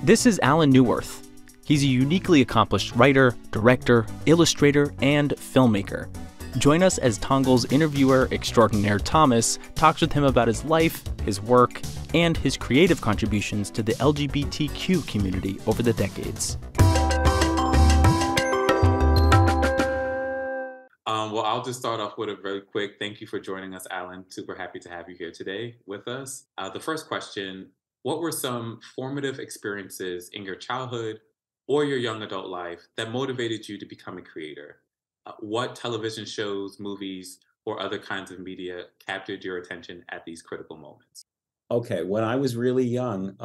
This is Allan Neuwirth. He's a uniquely accomplished writer, director, illustrator, and filmmaker. Join us as Tongal's interviewer extraordinaire Thomas talks with him about his life, his work, and his creative contributions to the LGBTQ community over the decades. Well, I'll just start off with a very quick thank you for joining us, Allan. Super happy to have you here today with us. The first question, what were some formative experiences in your childhood or your young adult life that motivated you to become a creator? What television shows, movies, or other kinds of media captured your attention at these critical moments? Okay, when I was really young,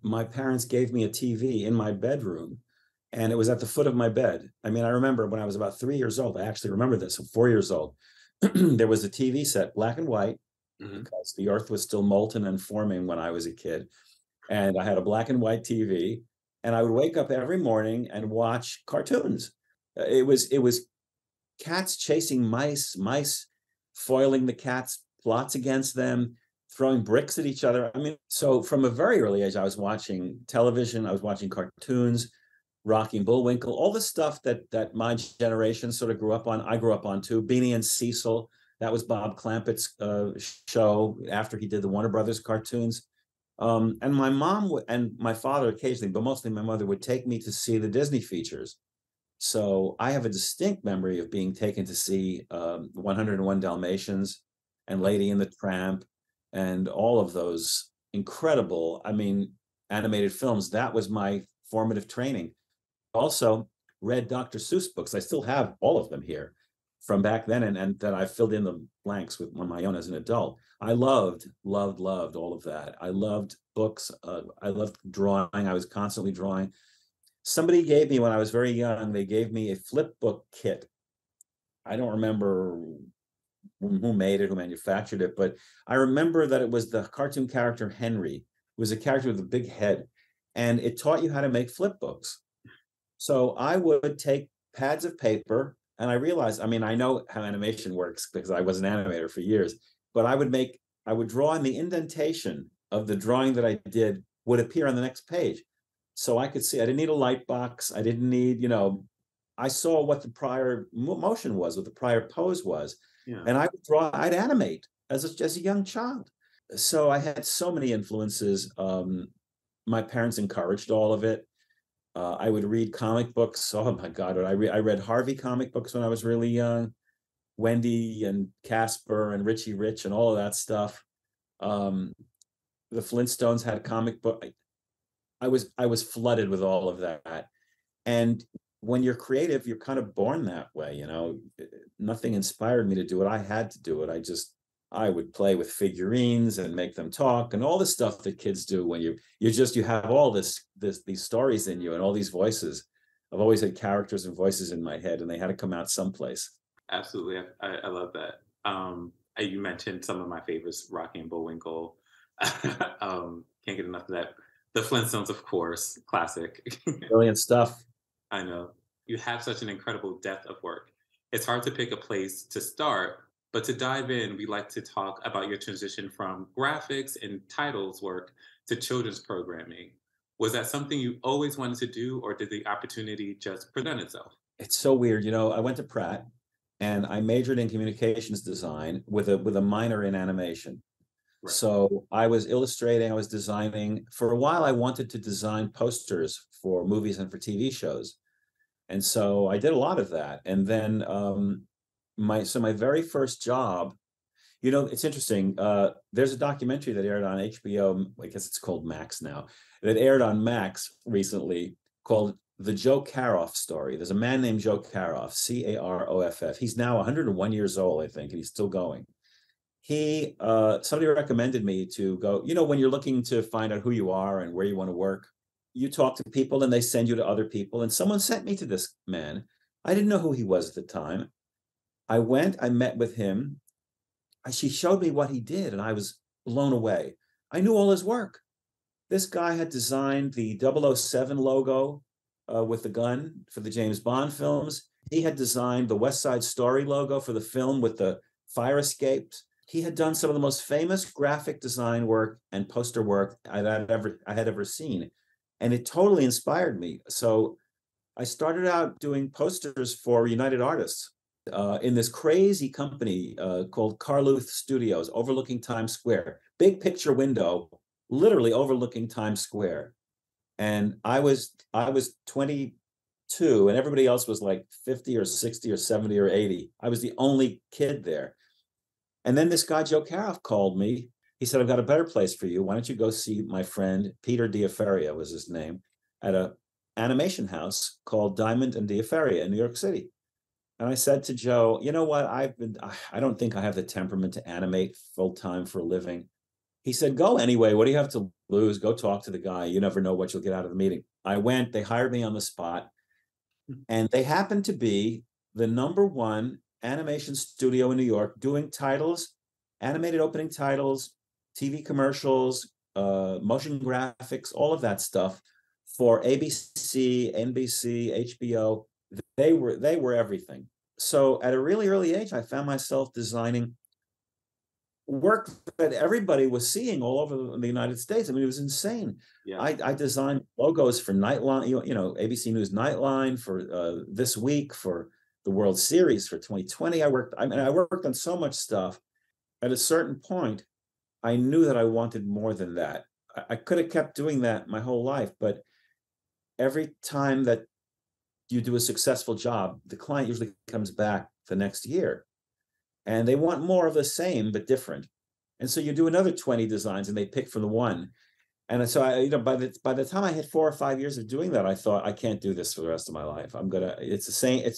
my parents gave me a TV in my bedroom, and it was at the foot of my bed. I mean, I remember when I was about 3 years old, I actually remember this, I'm 4 years old. There was a TV set, black and white, because the earth was still molten and forming when I was a kid. And I had a black and white TV, and I would wake up every morning and watch cartoons. It was cats chasing mice, mice foiling the cats, plots against them, throwing bricks at each other. I mean, so from a very early age, I was watching television, I was watching cartoons, Rocky and Bullwinkle, all the stuff that my generation sort of grew up on. I grew up on too. Beanie and Cecil, that was Bob Clampett's show after he did the Warner Brothers cartoons. And my mom and my father occasionally, but mostly my mother, would take me to see the Disney features. So I have a distinct memory of being taken to see 101 Dalmatians and Lady and the Tramp and all of those incredible, animated films. That was my formative training. Also read Dr. Seuss books. I still have all of them here from back then, and that I filled in the blanks with on my own as an adult. I loved all of that. I loved books. I loved drawing. I was constantly drawing. Somebody gave me, when I was very young, they gave me a flip book kit. I don't remember who made it, who manufactured it, but I remember that it was the cartoon character Henry. It was a character with a big head, and it taught you how to make flip books. So I would take pads of paper, and I realized, I know how animation works because I was an animator for years, but I would draw, in the indentation of the drawing that I did would appear on the next page. So I could see, I didn't need a light box. I didn't need, I saw what the prior motion was, what the prior pose was. Yeah. And I would draw, I'd animate as a young child. So I had so many influences. My parents encouraged all of it. I would read comic books. Oh my God, I read Harvey comic books when I was really young. Wendy and Casper and Richie Rich and all of that stuff. The Flintstones had a comic book. I was flooded with all of that. And when you're creative, you're kind of born that way, Nothing inspired me to do it. I had to do it. I would play with figurines and make them talk and all the stuff that kids do when you have all these stories in you and all these voices. I've always had characters and voices in my head, and they had to come out someplace. Absolutely. I love that. You mentioned some of my favorites, Rocky and Bullwinkle. Can't get enough of that. The Flintstones, of course, classic. Brilliant stuff. I know. You have such an incredible depth of work. It's hard to pick a place to start, but to dive in, we like to talk about your transition from graphics and titles work to children's programming. Was that something you always wanted to do, or did the opportunity just present itself? It's so weird. I went to Pratt, and I majored in communications design with a minor in animation. Right. So I was illustrating, I was designing. For a while, I wanted to design posters for movies and for TV shows. And so I did a lot of that. And then my very first job, it's interesting. There's a documentary that aired on HBO, I guess it's called Max now, that aired on Max recently called The Joe Karoff Story. There's a man named Joe Karoff, Caroff. He's now 101 years old, I think, and he's still going. Somebody recommended me to go, when you're looking to find out who you are and where you want to work, you talk to people and they send you to other people. And someone sent me to this man. I didn't know who he was at the time. I went, I met with him. She showed me what he did, and I was blown away. I knew all his work. This guy had designed the 007 logo with the gun for the James Bond films. He had designed the West Side Story logo for the film with the fire escapes. He had done some of the most famous graphic design work and poster work I had ever seen. And it totally inspired me. So I started out doing posters for United Artists in this crazy company called Carluth Studios, overlooking Times Square. Big picture window, literally overlooking Times Square. And I was 22, and everybody else was like 50 or 60 or 70 or 80. I was the only kid there. And then this guy, Joe Karoff, called me. He said, I've got a better place for you. Why don't you go see my friend, Peter Diafaria was his name, at a animation house called Diamond and Diafaria in New York City. And I said to Joe, you know what? I don't think I have the temperament to animate full time for a living. He said, go anyway. What do you have to lose? Go talk to the guy. You never know what you'll get out of the meeting. I went, they hired me on the spot, and they happened to be the #1 animation studio in New York doing titles, animated opening titles, TV commercials, motion graphics, all of that stuff for ABC, NBC, HBO. They were everything. So at a really early age, I found myself designing work that everybody was seeing all over the United States. I mean, it was insane. Yeah. I designed logos for Nightline, ABC News Nightline, for This Week, for the World Series, for 2020. I worked on so much stuff. At a certain point, I knew that I wanted more than that. I could have kept doing that my whole life, but every time that you do a successful job, the client usually comes back the next year, and they want more of the same but different. And so you do another 20 designs, and they pick from the one. And so by the time I hit 4 or 5 years of doing that, I thought, I can't do this for the rest of my life. It's the same. It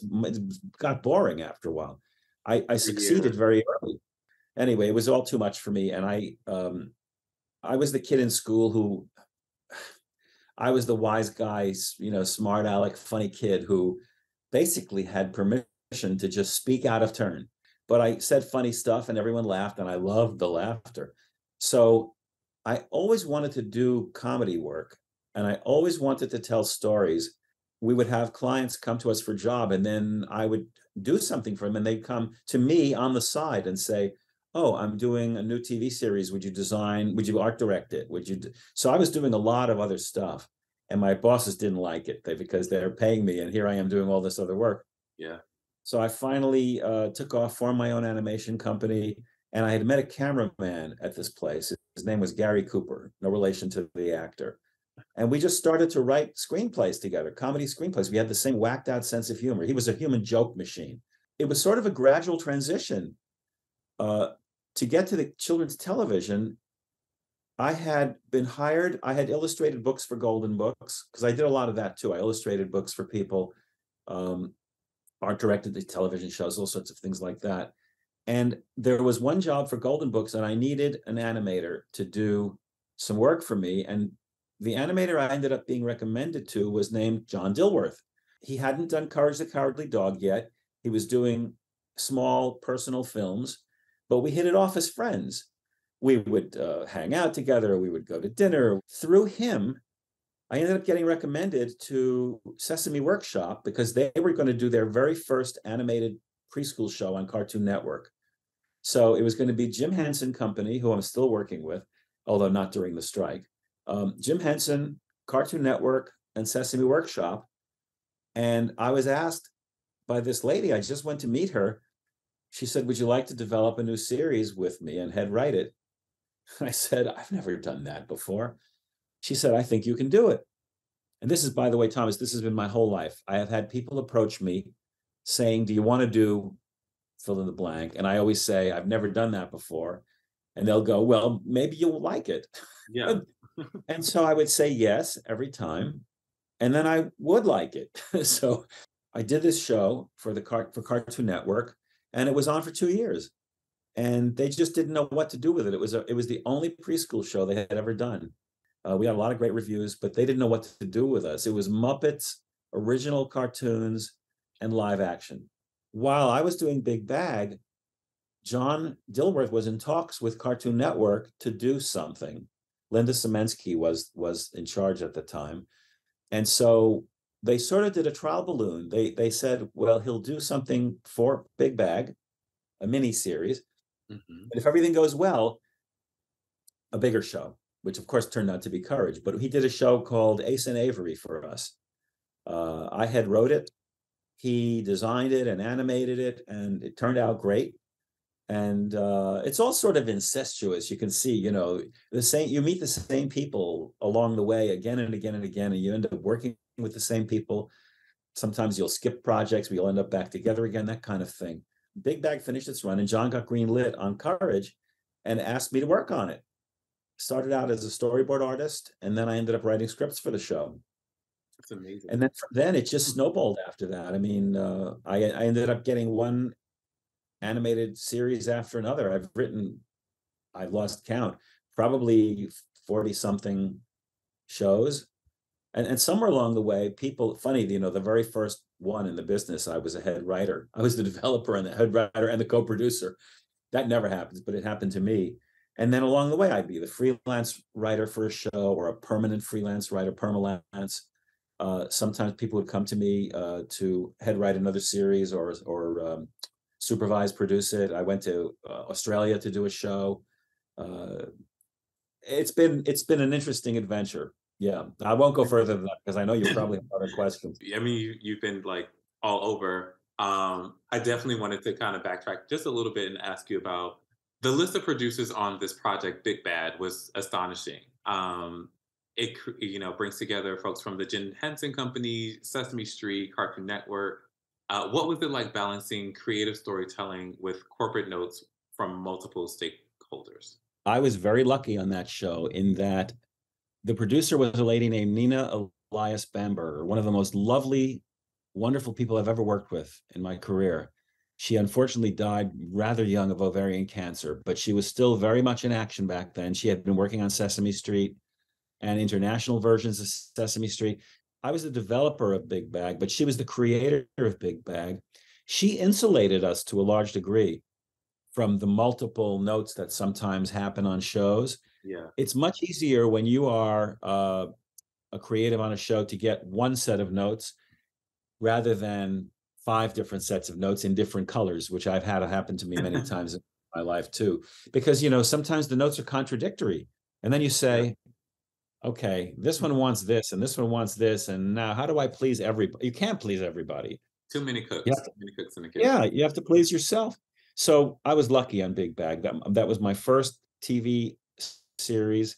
got boring after a while. I succeeded very early. Anyway, it was all too much for me, and I was the kid in school who. I was the wise guy, smart aleck, funny kid who basically had permission to just speak out of turn. But I said funny stuff and everyone laughed, and I loved the laughter. So I always wanted to do comedy work, and I always wanted to tell stories. We would have clients come to us for a job, and then I would do something for them, and they'd come to me on the side and say, oh, I'm doing a new TV series. Would you art direct it? So I was doing a lot of other stuff, and my bosses didn't like it because they're paying me, and here I am doing all this other work. Yeah. So I finally took off, formed my own animation company, and I had met a cameraman at this place. His name was Gary Cooper, no relation to the actor. And we just started to write screenplays together, comedy screenplays. We had the same whacked out sense of humor. He was a human joke machine. It was sort of a gradual transition. To get to the children's television, I had been hired. I had illustrated books for Golden Books, because I did a lot of that too. I illustrated books for people, art directed the television shows, all sorts of things like that. And there was one job for Golden Books, and I needed an animator to do some work for me. And the animator I ended up being recommended to was named John Dilworth. He hadn't done Courage the Cowardly Dog yet. He was doing small personal films, but we hit it off as friends. We would hang out together. We would go to dinner. Through him, I ended up getting recommended to Sesame Workshop, because they were going to do their very first animated preschool show on Cartoon Network. So it was going to be Jim Henson Company, who I'm still working with, although not during the strike. Jim Henson, Cartoon Network, and Sesame Workshop. And I was asked by this lady, I just went to meet her. She said, would you like to develop a new series with me and head write it? I said, I've never done that before. She said, I think you can do it. And this is, by the way, Thomas, this has been my whole life. I have had people approach me saying, do you want to do fill in the blank? And I always say, I've never done that before. And they'll go, well, maybe you'll like it. Yeah. And so I would say yes every time. And then I would like it. So I did this show for Cartoon Network, and it was on for 2 years. And they just didn't know what to do with it. It was the only preschool show they had ever done. We had a lot of great reviews, but they didn't know what to do with us. It was Muppets, original cartoons, and live action. While I was doing Big Bag, John Dilworth was in talks with Cartoon Network to do something. Linda Semensky was in charge at the time. And so they sort of did a trial balloon. They said, well, he'll do something for Big Bag, a mini series. Mm-hmm. But if everything goes well, a bigger show. which of course turned out to be Courage. But he did a show called Ace and Avery for us. I had wrote it. He designed it and animated it, and it turned out great. And it's all sort of incestuous. You can see, you meet the same people along the way again and again and again, and you end up working with the same people. Sometimes you'll skip projects, but you'll end up back together again, that kind of thing. Big Bag finished its run, and John got greenlit on Courage and asked me to work on it. Started out as a storyboard artist, and then I ended up writing scripts for the show. That's amazing. And then from then it just snowballed after that. I mean, I ended up getting one animated series after another. I've lost count, probably 40 something shows. And somewhere along the way, people, funny, the very first one in the business, I was a head writer. I was the developer and the head writer and the co-producer. That never happens, but it happened to me. And then along the way, I'd be the freelance writer for a show or a permanent freelance writer, permalance. Sometimes people would come to me to head write another series or supervise, produce it. I went to Australia to do a show. It's been an interesting adventure. Yeah, I won't go further than that because I know you probably have other questions. I mean, you've been like all over. I definitely wanted to kind of backtrack just a little bit and ask you about the list of producers on this project. Big Bad was astonishing. It brings together folks from the Jim Henson Company, Sesame Street, Cartoon Network. What was it like balancing creative storytelling with corporate notes from multiple stakeholders? I was very lucky on that show in that the producer was a lady named Nina Elias Bamberger, one of the most lovely, wonderful people I've ever worked with in my career. She unfortunately died rather young of ovarian cancer, but she was still very much in action back then. She had been working on Sesame Street and international versions of Sesame Street. I was the developer of Big Bag, but she was the creator of Big Bag. She insulated us to a large degree from the multiple notes that sometimes happen on shows. Yeah. It's much easier when you are a creative on a show to get one set of notes rather than 5 different sets of notes in different colors, which I've had happen to me many times in my life too. Because, sometimes the notes are contradictory. And then you say, okay, this one wants this and this one wants this. And now how do I please everybody? You can't please everybody. Too many cooks. Yeah. Too many cooks in the kitchen. Yeah, you have to please yourself. So I was lucky on Big Bag. That was my first TV series.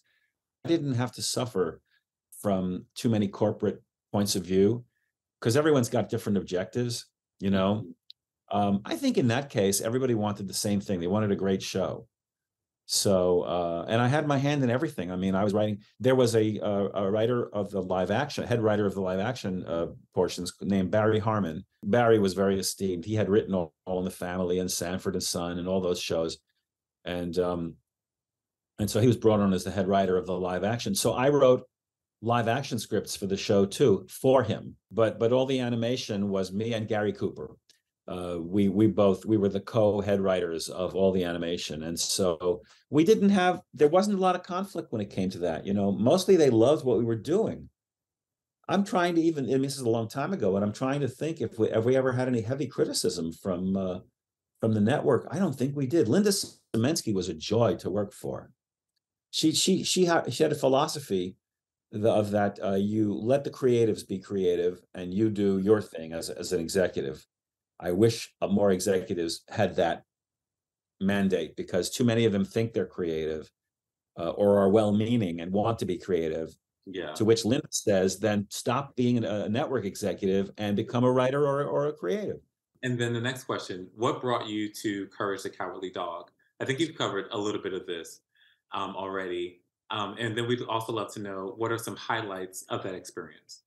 I didn't have to suffer from too many corporate points of view because everyone's got different objectives, I think in that case, everybody wanted the same thing. They wanted a great show. So, and I had my hand in everything. I mean, I was writing, there was a writer of the live action, head writer of the live action portions named Barry Harmon. Barry was very esteemed. He had written All in the Family and Sanford and Son and all those shows. And so he was brought on as the head writer of the live action. So I wrote live action scripts for the show too, for him. But all the animation was me and Gary Cooper. We were the co-head writers of all the animation. And so there wasn't a lot of conflict when it came to that. Mostly they loved what we were doing. I'm trying to I mean, this is a long time ago, but I'm trying to think if we ever had any heavy criticism from the network. I don't think we did. Linda Semensky was a joy to work for. She had a philosophy of that you let the creatives be creative and you do your thing as an executive. I wish more executives had that mandate because too many of them think they're creative or are well-meaning and want to be creative. Yeah. To which Linda says, then stop being a network executive and become a writer or a creative. And then the next question, what brought you to Courage the Cowardly Dog? I think you've covered a little bit of this already. And then we'd also love to know, what are some highlights of that experience?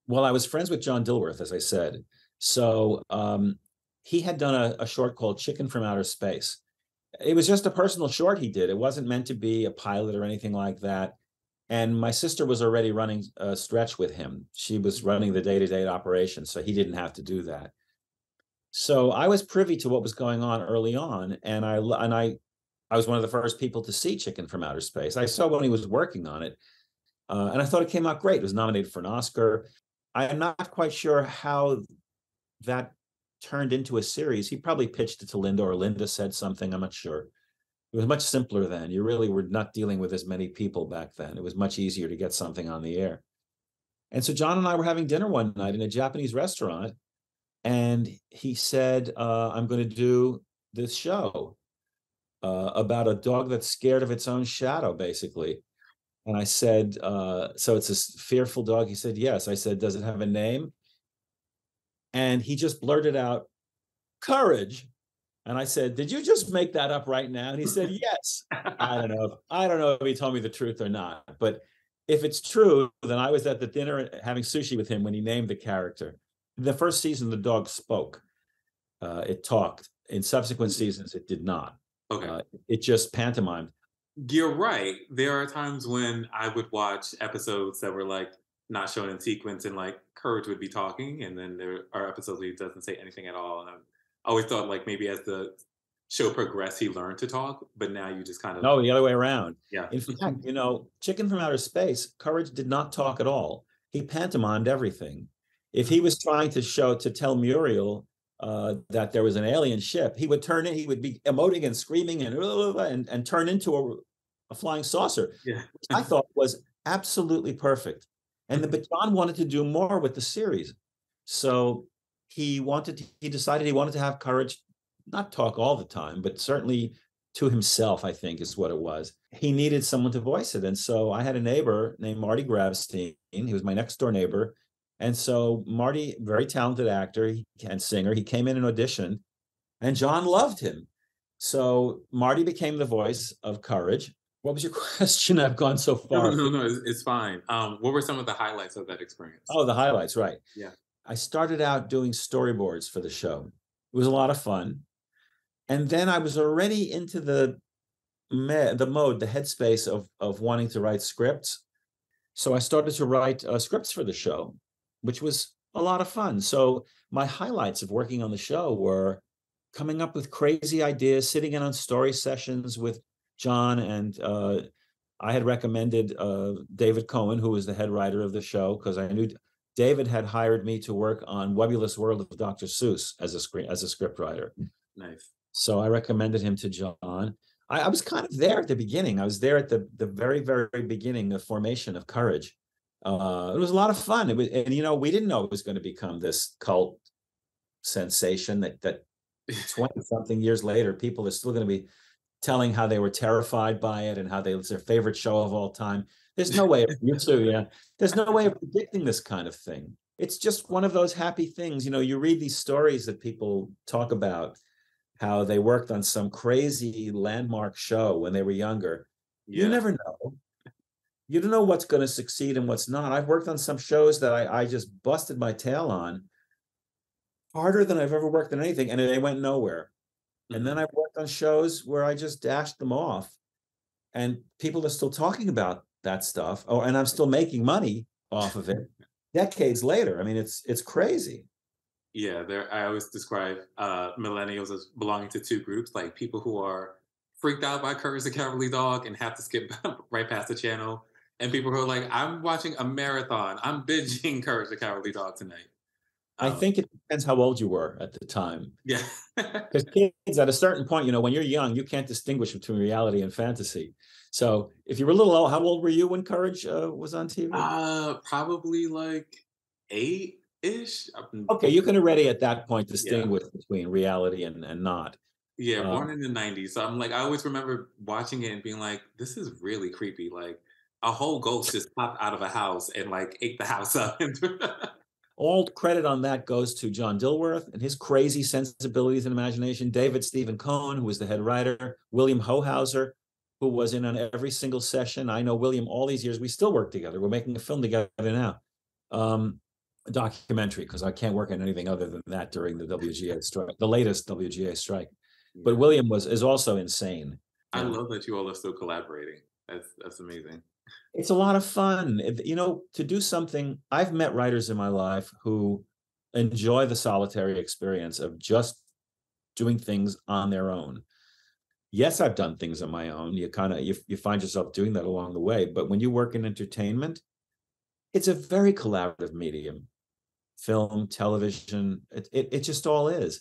Well, I was friends with John Dilworth, as I said. So he had done a short called Chicken from Outer Space. It was just a personal short he did. It wasn't meant to be a pilot or anything like that. And my sister was already running a stretch with him. She was running the day-to-day operation, so he didn't have to do that. So I was privy to what was going on early on, and I was one of the first people to see Chicken from Outer Space. I saw when he was working on it, and I thought it came out great. It was nominated for an Oscar. I am not quite sure how that turned into a series. He probably pitched it to Linda, or Linda said something. I'm not sure. It was much simpler then. You really were not dealing with as many people back then. It was much easier to get something on the air. And so John and I were having dinner one night in a Japanese restaurant, and he said, I'm going to do this show about a dog that's scared of its own shadow, basically. And I said, so it's a fearful dog? He said, yes. I said, does it have a name? And he just blurted out, Courage. And I said, did you just make that up right now? And he said, yes. I don't know. I don't know if he told me the truth or not. But if it's true, then I was at the dinner having sushi with him when he named the character. The first season, the dog spoke. It talked. In subsequent seasons, it did not. Okay. It just pantomimed. You're right. There are times when I would watch episodes that were like not shown in sequence, and like Courage would be talking, and then there are episodes where he doesn't say anything at all. And I always thought like maybe as the show progressed, he learned to talk, but now you just kind of No, the other way around. yeah. In fact, Chicken from Outer Space, Courage did not talk at all. He pantomimed everything. If he was trying to tell Muriel that there was an alien ship, he would turn in, he would be emoting and screaming and turn into a flying saucer, Yeah. which I thought was absolutely perfect. And but John wanted to do more with the series. So he decided he wanted to have Courage not talk all the time, but certainly to himself, I think is what it was. He needed someone to voice it. And so I had a neighbor named Marty Gravstein. He was my next door neighbor. And so Marty, very talented actor and singer, he came in and auditioned, and John loved him. So Marty became the voice of Courage. What was your question? I've gone so far. No, it's fine. What were some of the highlights of that experience? Oh, the highlights, right. Yeah. I started out doing storyboards for the show. It was a lot of fun. And then I was already into the mode, the headspace of wanting to write scripts. So I started to write scripts for the show, which was a lot of fun. So my highlights of working on the show were coming up with crazy ideas, sitting in on story sessions with John, and I had recommended David Cohen, who was the head writer of the show, because I knew David had hired me to work on Webulous World of Dr. Seuss as a script writer. Nice. So I recommended him to John. I was kind of there at the beginning. I was there at the very, very beginning of formation of Courage. It was a lot of fun. It was, and we didn't know it was going to become this cult sensation that 20 something years later, people are still going to be telling how they were terrified by it and how it's their favorite show of all time. There's no way, you too, yeah. There's no way of predicting this kind of thing. It's just one of those happy things. You read these stories that people talk about, how they worked on some crazy landmark show when they were younger. Yeah. You never know. You don't know what's going to succeed and what's not. I've worked on some shows that I just busted my tail on, harder than I've ever worked on anything, and they went nowhere. Mm-hmm. And then I've worked on shows where I just dashed them off, and people are still talking about that stuff. Oh, and I'm still making money off of it decades later. I mean, it's crazy. Yeah, I always describe millennials as belonging to two groups, like people who are freaked out by Courage the Cowardly Dog and have to skip right past the channel, and people who are like, I'm watching a marathon, I'm binging Courage the Cowardly Dog tonight. I think it depends how old you were at the time. Yeah. Because kids, at a certain point, when you're young, you can't distinguish between reality and fantasy. So if you were a little old, how old were you when Courage was on TV? Probably like 8-ish. Okay, you can already at that point distinguish between reality and not. Yeah, born in the 90s. So I'm like, I always remember watching it and being like, this is really creepy. Like a whole ghost just popped out of a house and like ate the house up. All credit on that goes to John Dilworth and his crazy sensibilities and imagination, David Stephen Cohen, who was the head writer, William Hohauser, who was in on every single session. I know William all these years. We still work together. We're making a film together now, a documentary, because I can't work on anything other than that during the WGA strike, the latest WGA strike. But William is also insane. I love that you all are still collaborating. That's amazing. It's a lot of fun, to do something. I've met writers in my life who enjoy the solitary experience of just doing things on their own. Yes, I've done things on my own. You find yourself doing that along the way. But when you work in entertainment, it's a very collaborative medium. Film, television, it just all is.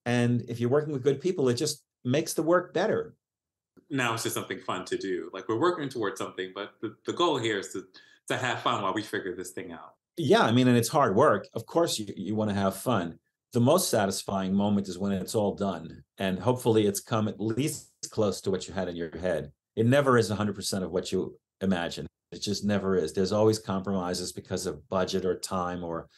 And if you're working with good people, it just makes the work better. now it's just something fun to do. Like we're working towards something, but the goal here is to have fun while we figure this thing out. Yeah, I mean, and it's hard work. Of course, you want to have fun. The most satisfying moment is when it's all done, and hopefully it's come at least close to what you had in your head. It never is 100% of what you imagine. It just never is. There's always compromises because of budget or time, or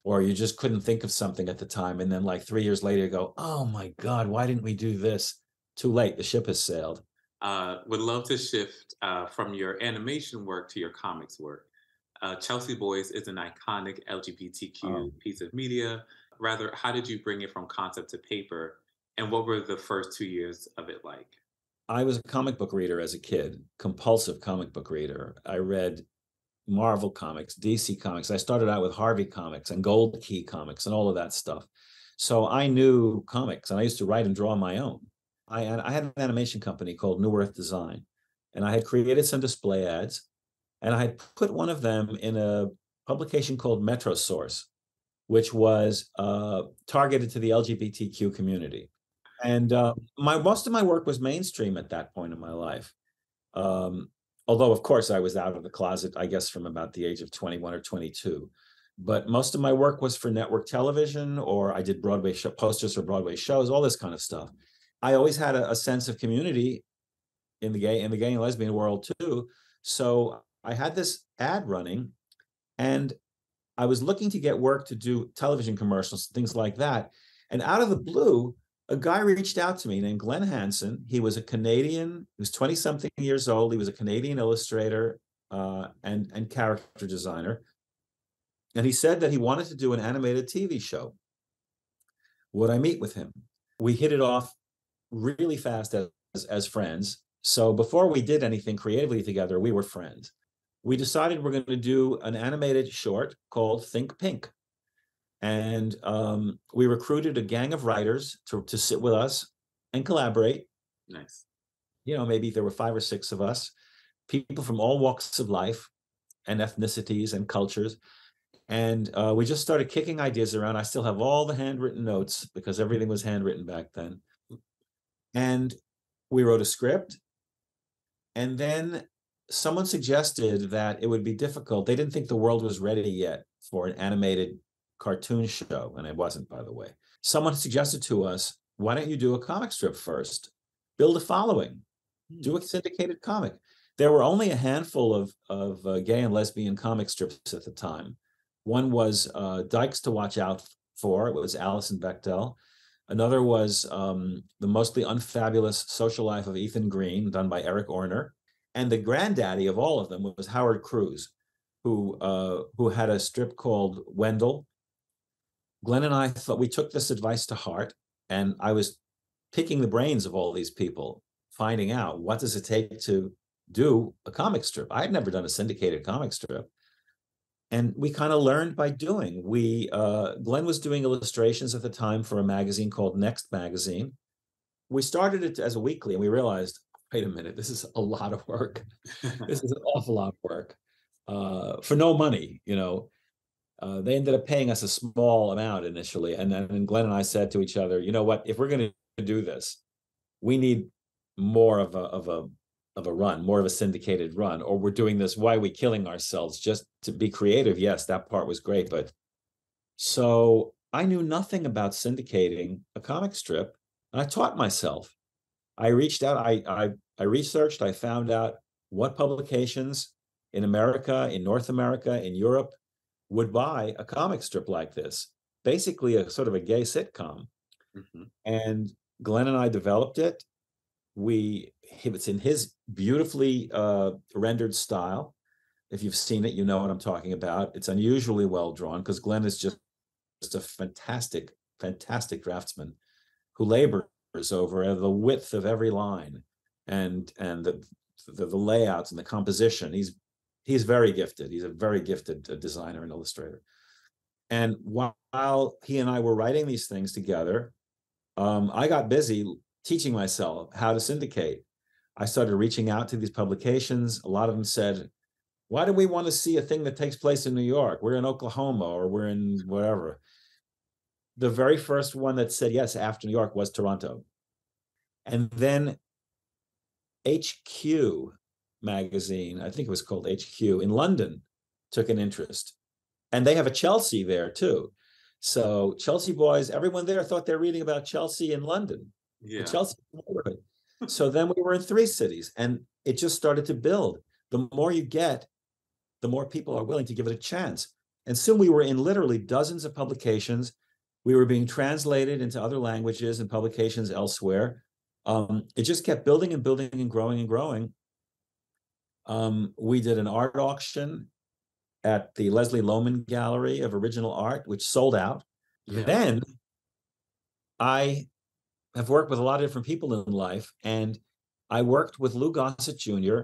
you just couldn't think of something at the time, and then like 3 years later you go, oh my God, why didn't we do this? Too late. The ship has sailed. Would love to shift from your animation work to your comics work. Chelsea Boys is an iconic LGBTQ piece of media. Rather, how did you bring it from concept to paper? And what were the first 2 years of it like? I was a comic book reader as a kid, compulsive comic book reader. I read Marvel comics, DC comics. I started out with Harvey comics and Gold Key comics and all of that stuff. So I knew comics, and I used to write and draw my own. I had an animation company called Neuwirth Design, and I had created some display ads, and I had put one of them in a publication called Metro Source, which was targeted to the LGBTQ community. And most of my work was mainstream at that point in my life. Although, of course, I was out of the closet, I guess, from about the age of 21 or 22. But most of my work was for network television, or I did Broadway posters for Broadway shows, all this kind of stuff. I always had a sense of community in the gay and lesbian world too. So I had this ad running, and I was looking to get work to do television commercials, things like that. And out of the blue, a guy reached out to me named Glenn Hansen. He was a Canadian, he was 20-something years old. He was a Canadian illustrator and character designer. And he said that he wanted to do an animated TV show. Would I meet with him? We hit it off really fast as friends. So before we did anything creatively together, we were friends. We decided we're going to do an animated short called Think Pink. And we recruited a gang of writers to sit with us and collaborate. Nice. You know, maybe there were 5 or 6 of us, people from all walks of life and ethnicities and cultures. And we just started kicking ideas around. I still have all the handwritten notes because everything was handwritten back then. And we wrote a script. And then someone suggested that it would be difficult. They didn't think the world was ready yet for an animated cartoon show, and it wasn't, by the way. Someone suggested to us, why don't you do a comic strip first? Build a following, do a syndicated comic. There were only a handful of gay and lesbian comic strips at the time. One was Dykes to Watch Out For. It was Alison Bechdel. Another was The Mostly Unfabulous Social Life of Ethan Green, done by Eric Orner. And the granddaddy of all of them was Howard Cruz, who had a strip called Wendell. Glenn and I thought, we took this advice to heart, and I was picking the brains of all these people, finding out what does it take to do a comic strip. I had never done a syndicated comic strip. And we kind of learned by doing. Glenn was doing illustrations at the time for a magazine called Next Magazine. We started it as a weekly, and we realized, wait a minute, this is a lot of work. This is an awful lot of work for no money, you know. They ended up paying us a small amount initially. And then Glenn and I said to each other, you know what, if we're going to do this, we need more of a run, more of a syndicated run, or we're doing this, why are we killing ourselves just to be creative? Yes, that part was great. But so I knew nothing about syndicating a comic strip, and I taught myself. I reached out, I researched, I found out what publications in America, in North America, in Europe would buy a comic strip like this, basically a sort of a gay sitcom. Mm-hmm. And Glenn and I developed it. It's in his beautifully rendered style. If you've seen it, you know what I'm talking about. It's unusually well drawn because Glenn is just a fantastic, fantastic draftsman who labors over the width of every line and the layouts and the composition. He's very gifted. He's a very gifted designer and illustrator. And while he and I were writing these things together, I got busy teaching myself how to syndicate. I started reaching out to these publications. A lot of them said, why do we want to see a thing that takes place in New York? We're in Oklahoma, or we're in whatever. The very first one that said yes after New York was Toronto. And then HQ magazine, I think it was called HQ in London, took an interest. And they have a Chelsea there too. So Chelsea boys, everyone there thought they're reading about Chelsea in London, the Yeah. Chelsea neighborhood. So then we were in 3 cities, and it just started to build. The more you get, the more people are willing to give it a chance. And soon we were in literally dozens of publications. We were being translated into other languages and publications elsewhere. It just kept building and building and growing and growing. We did an art auction at the Leslie Lohman Gallery of Original Art, which sold out. Yeah. Then I have worked with a lot of different people in life, and I worked with Lou Gossett Jr.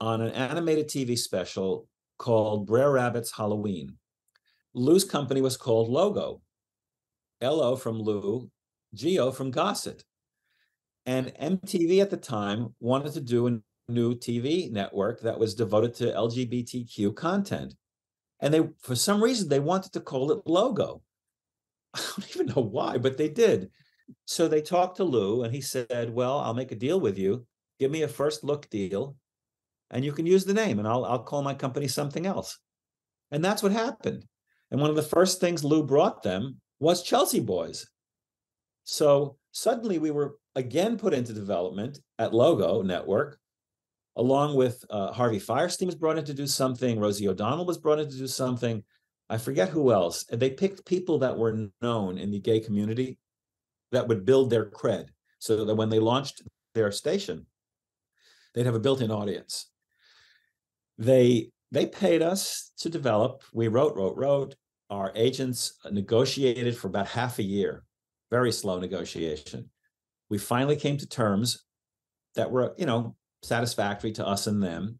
on an animated TV special called Brer Rabbit's Halloween. Lou's company was called Logo, L-O from Lou, G-O from Gossett. And MTV at the time wanted to do a new TV network that was devoted to LGBTQ content. And they, for some reason, they wanted to call it Logo. I don't even know why, but they did. So they talked to Lou, and he said, well, I'll make a deal with you. Give me a first look deal, and you can use the name, and I'll call my company something else. And that's what happened. And one of the first things Lou brought them was Chelsea Boys. So suddenly we were again put into development at Logo Network, along with Harvey Fierstein was brought in to do something. Rosie O'Donnell was brought in to do something. I forget who else. And they picked people that were known in the gay community that would build their cred, so that when they launched their station, they'd have a built-in audience. They paid us to develop. We wrote. Our agents negotiated for about half a year. Very slow negotiation. We finally came to terms that were, satisfactory to us and them.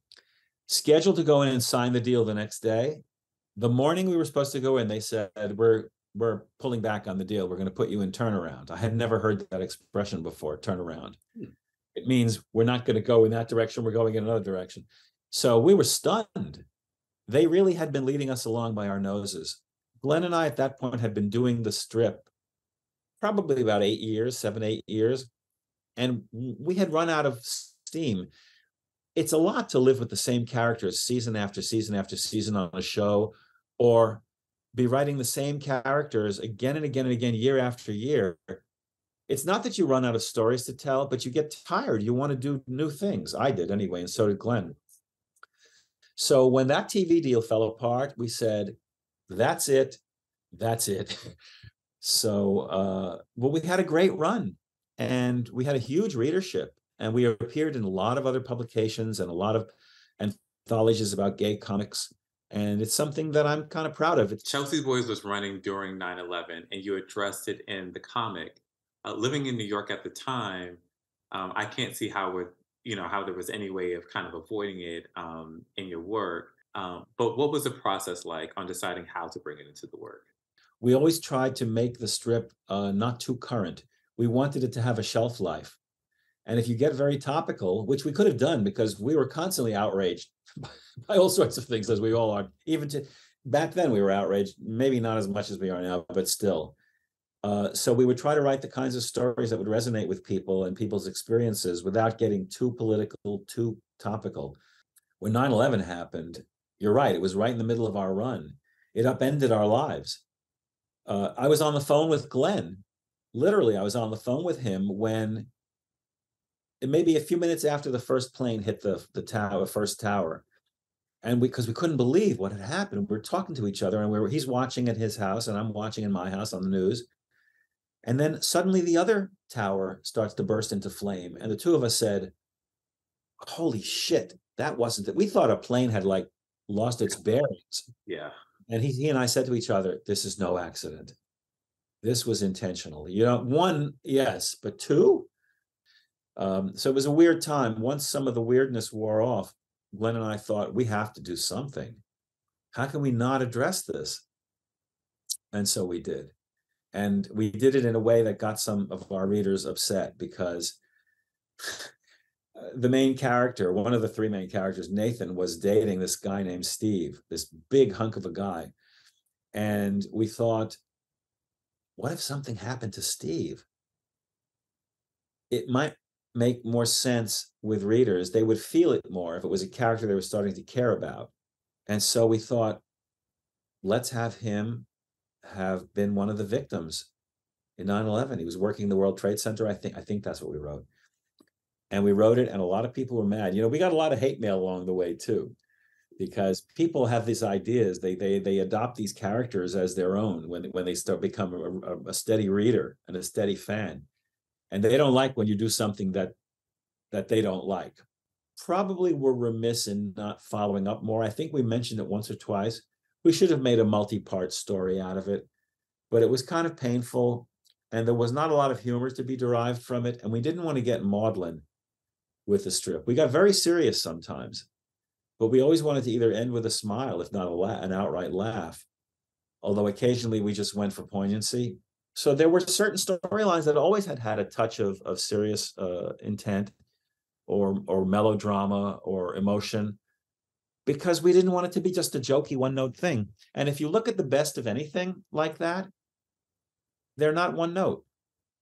Scheduled to go in and sign the deal the next day. The morning we were supposed to go in, they said, we're pulling back on the deal. We're going to put you in turnaround. I had never heard that expression before, turnaround. It means we're not going to go in that direction. We're going in another direction. So we were stunned. They really had been leading us along by our noses. Glenn and I at that point had been doing the strip probably about 8 years, 7, 8 years. And we had run out of steam. It's a lot to live with the same characters season after season after season on a show, or be writing the same characters again and again and again, year after year. It's not that you run out of stories to tell, but you get tired. You want to do new things. I did anyway, and so did Glenn. So when that TV deal fell apart, we said, that's it. That's it. So, well, we had a great run, and we had a huge readership, and we appeared in a lot of other publications and a lot of anthologies about gay comics. And it's something that I'm kind of proud of. Chelsea Boys was running during 9/11, and you addressed it in the comic. Living in New York at the time, I can't see how there was any way of kind of avoiding it in your work. But what was the process like on deciding how to bring it into the work? We always tried to make the strip not too current. We wanted it to have a shelf life. And if you get very topical, which we could have done because we were constantly outraged by all sorts of things, as we all are. Back then we were outraged, maybe not as much as we are now, but still. So we would try to write the kinds of stories that would resonate with people and people's experiences without getting too political, too topical. When 9/11 happened, you're right, it was right in the middle of our run. It upended our lives. I was on the phone with Glenn. Literally, I was on the phone with him when, maybe a few minutes after the first plane hit the first tower. And because we couldn't believe what had happened. We were talking to each other, and he's watching at his house and I'm watching in my house on the news. And then suddenly the other tower starts to burst into flame. And the two of us said, holy shit, that wasn't it. We thought a plane had lost its bearings. Yeah. And he and I said to each other, this is no accident. This was intentional. One, yes, but two? So it was a weird time. Once some of the weirdness wore off, Glenn and I thought, we have to do something. How can we not address this? And so we did. And we did it in a way that got some of our readers upset, because the main character, one of the 3 main characters, Nathan, was dating this guy named Steve, this big hunk of a guy. And we thought, what if something happened to Steve? It might make more sense with readers. They would feel it more if it was a character they were starting to care about. And so we thought, let's have him have been one of the victims in 9/11. He was working the World Trade Center. I think that's what we wrote. And we wrote it, and a lot of people were mad. We got a lot of hate mail along the way too, because people have these ideas. They adopt these characters as their own when they start become a steady reader and a steady fan. And they don't like when you do something that they don't like. Probably we're remiss in not following up more. I think we mentioned it once or twice. We should have made a multi-part story out of it, but it was kind of painful, and there was not a lot of humor to be derived from it, and we didn't want to get maudlin with the strip. We got very serious sometimes, but we always wanted to either end with a smile, if not an outright laugh, although occasionally we just went for poignancy. So there were certain storylines that always had a touch of serious intent or melodrama or emotion, because we didn't want it to be just a jokey one-note thing. And if you look at the best of anything like that, they're not one note.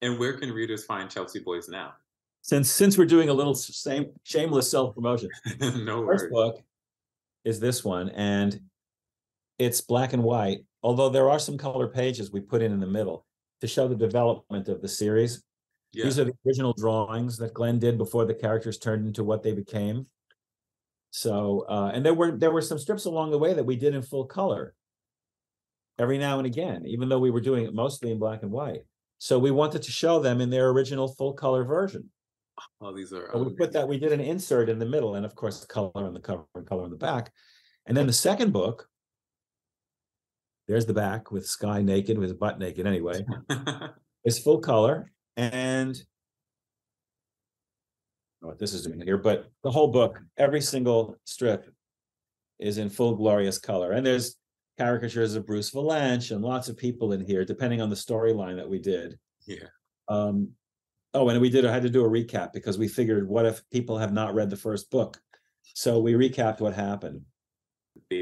And where can readers find Chelsea Boys now? Since we're doing a little shameless self-promotion, No first worries. book is this one, and it's black and white, although there are some color pages we put in the middle to show the development of the series. Yeah. These are the original drawings that Glenn did before the characters turned into what they became. So, and there were some strips along the way that we did in full color every now and again, even though we were doing it mostly in black and white. So we wanted to show them in their original full color version. Oh, these are. So we did an insert in the middle, and of course, color on the cover and color on the back. And then the second book, there's the back with Skye naked, with his butt naked anyway, is full color. And what this is doing here, but the whole book, every single strip is in full glorious color. And there's caricatures of Bruce Valanche and lots of people in here, depending on the storyline that we did. Yeah. Oh, and I had to do a recap because we figured, what if people have not read the first book? So we recapped what happened.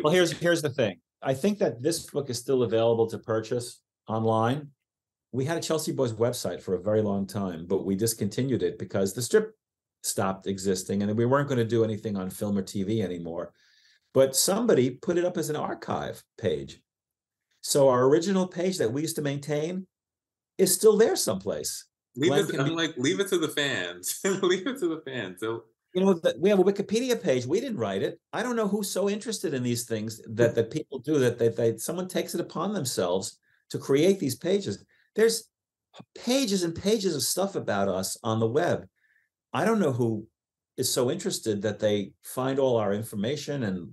Well, here's the thing. I think that this book is still available to purchase online. We had a Chelsea Boys website for a very long time, but we discontinued it because the strip stopped existing and we weren't going to do anything on film or TV anymore. But somebody put it up as an archive page. So our original page that we used to maintain is still there someplace. Leave it to the fans. Leave it to the fans. We have a Wikipedia page. We didn't write it. I don't know who's so interested in these things that people do, that someone takes it upon themselves to create these pages. There's pages and pages of stuff about us on the web. I don't know who is so interested that they find all our information and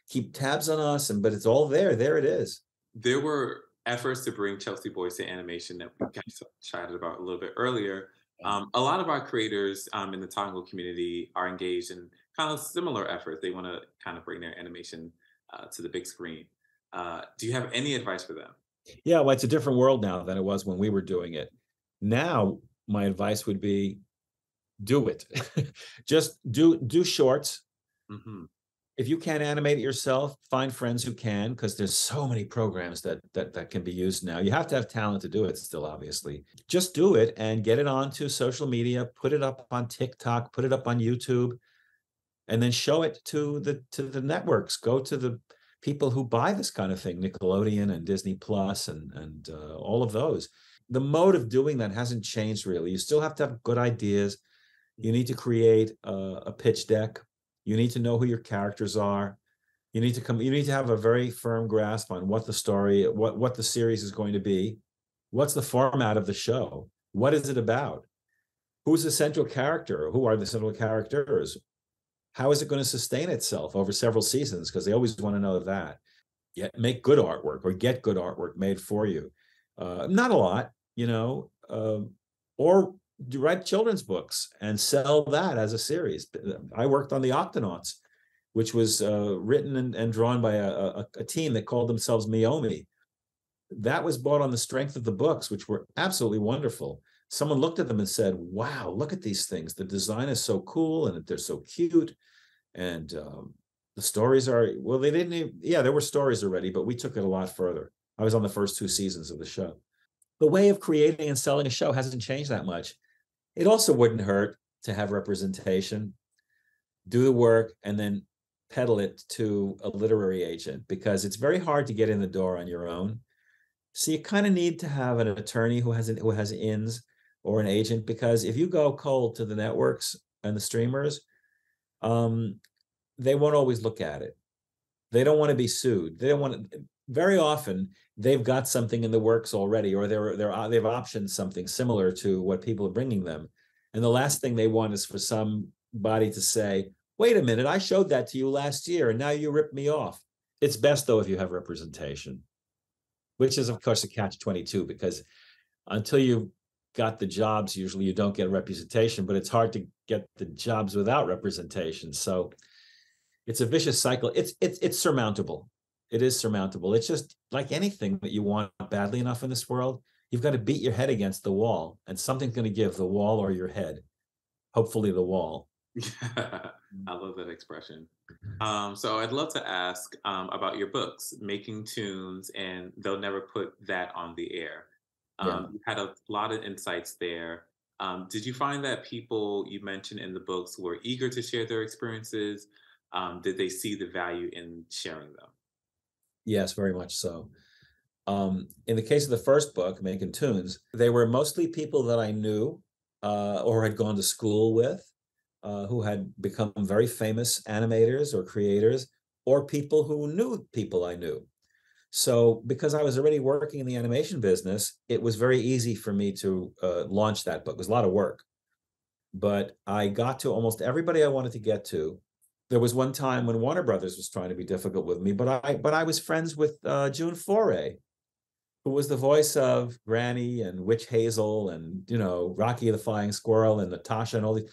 keep tabs on us, but it's all there. There it is. There were efforts to bring Chelsea Boys to animation that we chatted about a little bit earlier. A lot of our creators in the Tongal community are engaged in kind of similar efforts. They want to kind of bring their animation to the big screen. Do you have any advice for them? Yeah, well, it's a different world now than it was when we were doing it. Now, my advice would be, do it. Just do shorts. Mm-hmm. If you can't animate it yourself, find friends who can, because there's so many programs that can be used now. You have to have talent to do it still, obviously. Just do it and get it onto social media, put it up on TikTok, put it up on YouTube, and then show it to the networks. Go to the people who buy this kind of thing, Nickelodeon and Disney Plus and all of those. The mode of doing that hasn't changed really. You still have to have good ideas. You need to create a pitch deck. You need to know who your characters are. You need to have a very firm grasp on what the story, what the series is going to be. What's the format of the show? What is it about? Who's the central character? Who are the central characters? How is it going to sustain itself over several seasons? Because they always want to know that. Make good artwork or get good artwork made for you. Not a lot, or write children's books and sell that as a series. I worked on the Octonauts, which was written and drawn by a team that called themselves Miomi. That was bought on the strength of the books, which were absolutely wonderful. Someone looked at them and said, wow, look at these things. The design is so cool and they're so cute. And the stories are, well, they didn't even, there were stories already, but we took it a lot further. I was on the first 2 seasons of the show. The way of creating and selling a show hasn't changed that much. It also wouldn't hurt to have representation, do the work, and then peddle it to a literary agent, because it's very hard to get in the door on your own. So you kind of need to have an attorney who has ins, or an agent, because if you go cold to the networks and the streamers, they won't always look at it. They don't want to be sued. They don't want to. Very often, they've got something in the works already, or they've optioned something similar to what people are bringing them. And the last thing they want is for somebody to say, "Wait a minute, I showed that to you last year, and now you ripped me off." It's best, though, if you have representation, which is, of course, a catch-22, because until you've got the jobs, usually you don't get representation, but it's hard to get the jobs without representation. So it's a vicious cycle. It's surmountable. It is surmountable. It's just like anything that you want badly enough in this world, you've got to beat your head against the wall, and something's going to give, the wall or your head. Hopefully the wall. I love that expression. So I'd love to ask about your books, Makin Toons and They'll Never Put That on the Air. You had a lot of insights there. Did you find that people you mentioned in the books were eager to share their experiences? Did they see the value in sharing them? Yes, very much so. In the case of the first book, Makin Toons, they were mostly people that I knew or had gone to school with, who had become very famous animators or creators, or people who knew people I knew. So because I was already working in the animation business, it was very easy for me to launch that book. It was a lot of work, but I got to almost everybody I wanted to get to. There was one time when Warner Brothers was trying to be difficult with me, but I was friends with June Foray, who was the voice of Granny and Witch Hazel and, Rocky the Flying Squirrel and Natasha and all these.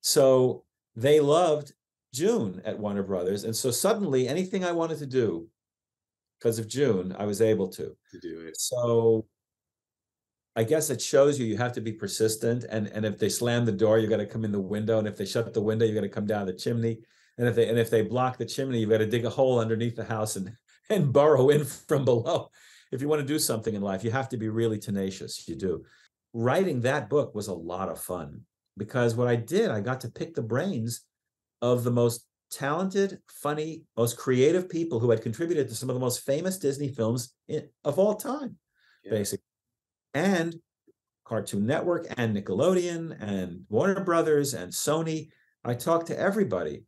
So they loved June at Warner Brothers. And so suddenly anything I wanted to do because of June, I was able to do it. So I guess it shows you have to be persistent. And if they slam the door, you got to come in the window. And if they shut the window, you got to come down the chimney. And if they block the chimney, you've got to dig a hole underneath the house and burrow in from below. If you want to do something in life, you have to be really tenacious. You do. Writing that book was a lot of fun, because what I did, I got to pick the brains of the most talented, funny, most creative people who had contributed to some of the most famous Disney films of all time, basically. And Cartoon Network and Nickelodeon and Warner Brothers and Sony. I talked to everybody.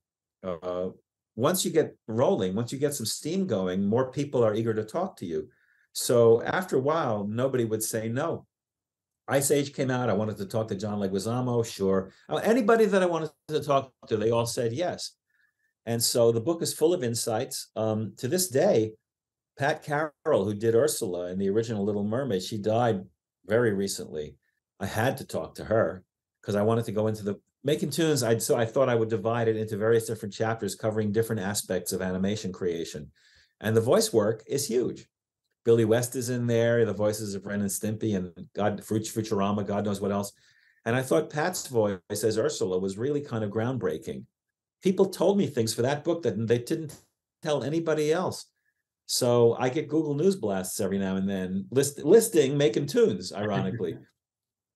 Once you get rolling, once you get some steam going, more people are eager to talk to you. So after a while, nobody would say no. Ice Age came out. I wanted to talk to John Leguizamo, sure. Anybody that I wanted to talk to, they all said yes. And so the book is full of insights. To this day, Pat Carroll, who did Ursula in the original Little Mermaid, she died very recently. I had to talk to her because I wanted to go into the Makin Toons. So I thought I would divide it into various different chapters covering different aspects of animation creation. And the voice work is huge. Billy West is in there, the voices of Ren and Stimpy and Futurama, God knows what else. And I thought Pat's voice as Ursula was really kind of groundbreaking. People told me things for that book that they didn't tell anybody else. So I get Google News blasts every now and then listing Makin Toons, ironically.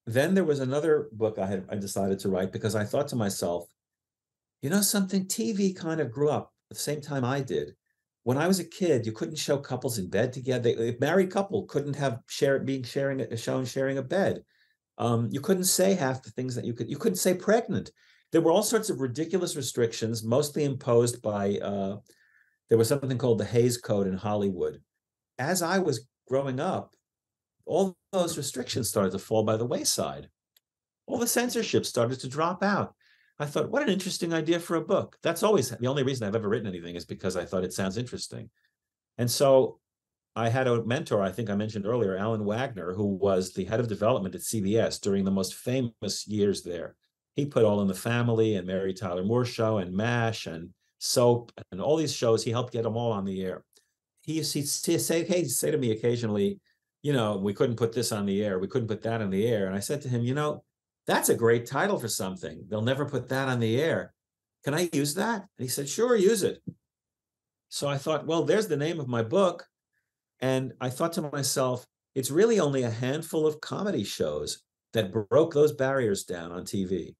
Then there was another book I decided to write because I thought to myself, something, TV kind of grew up at the same time I did. When I was a kid, you couldn't show couples in bed together. A married couple couldn't have sharing a bed. You couldn't say half the things that you couldn't say pregnant. There were all sorts of ridiculous restrictions, mostly imposed by, there was something called the Hays Code in Hollywood. As I was growing up, all those restrictions started to fall by the wayside. All the censorship started to drop out. I thought, what an interesting idea for a book. That's always the only reason I've ever written anything, is because I thought it sounds interesting. And so I had a mentor, I think I mentioned earlier, Alan Wagner, who was the head of development at CBS during the most famous years there. He put All in the Family and Mary Tyler Moore Show and MASH and Soap and all these shows. He helped get them all on the air. He'd say to me occasionally, we couldn't put this on the air. We couldn't put that on the air. And I said to him, that's a great title for something. They'll never put that on the air. Can I use that? And he said, sure, use it. So I thought, well, there's the name of my book. And I thought to myself, it's really only a handful of comedy shows that broke those barriers down on TV.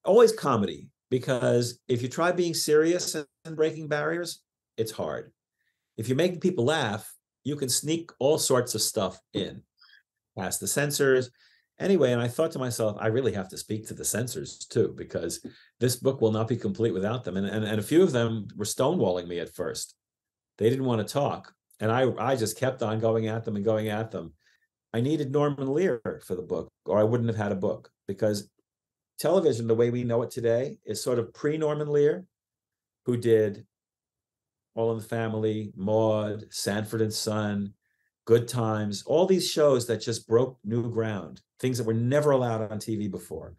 always comedy, because if you try being serious and breaking barriers, it's hard. If you're making people laugh, you can sneak all sorts of stuff in, past the censors. Anyway, and I thought to myself, I really have to speak to the censors too, because this book will not be complete without them. And a few of them were stonewalling me at first. They didn't want to talk. And I just kept on going at them and going at them. I needed Norman Lear for the book, or I wouldn't have had a book, because television, the way we know it today, is sort of pre-Norman Lear, who did All in the Family, Maude, Sanford and Son, Good Times, all these shows that just broke new ground, things that were never allowed on TV before.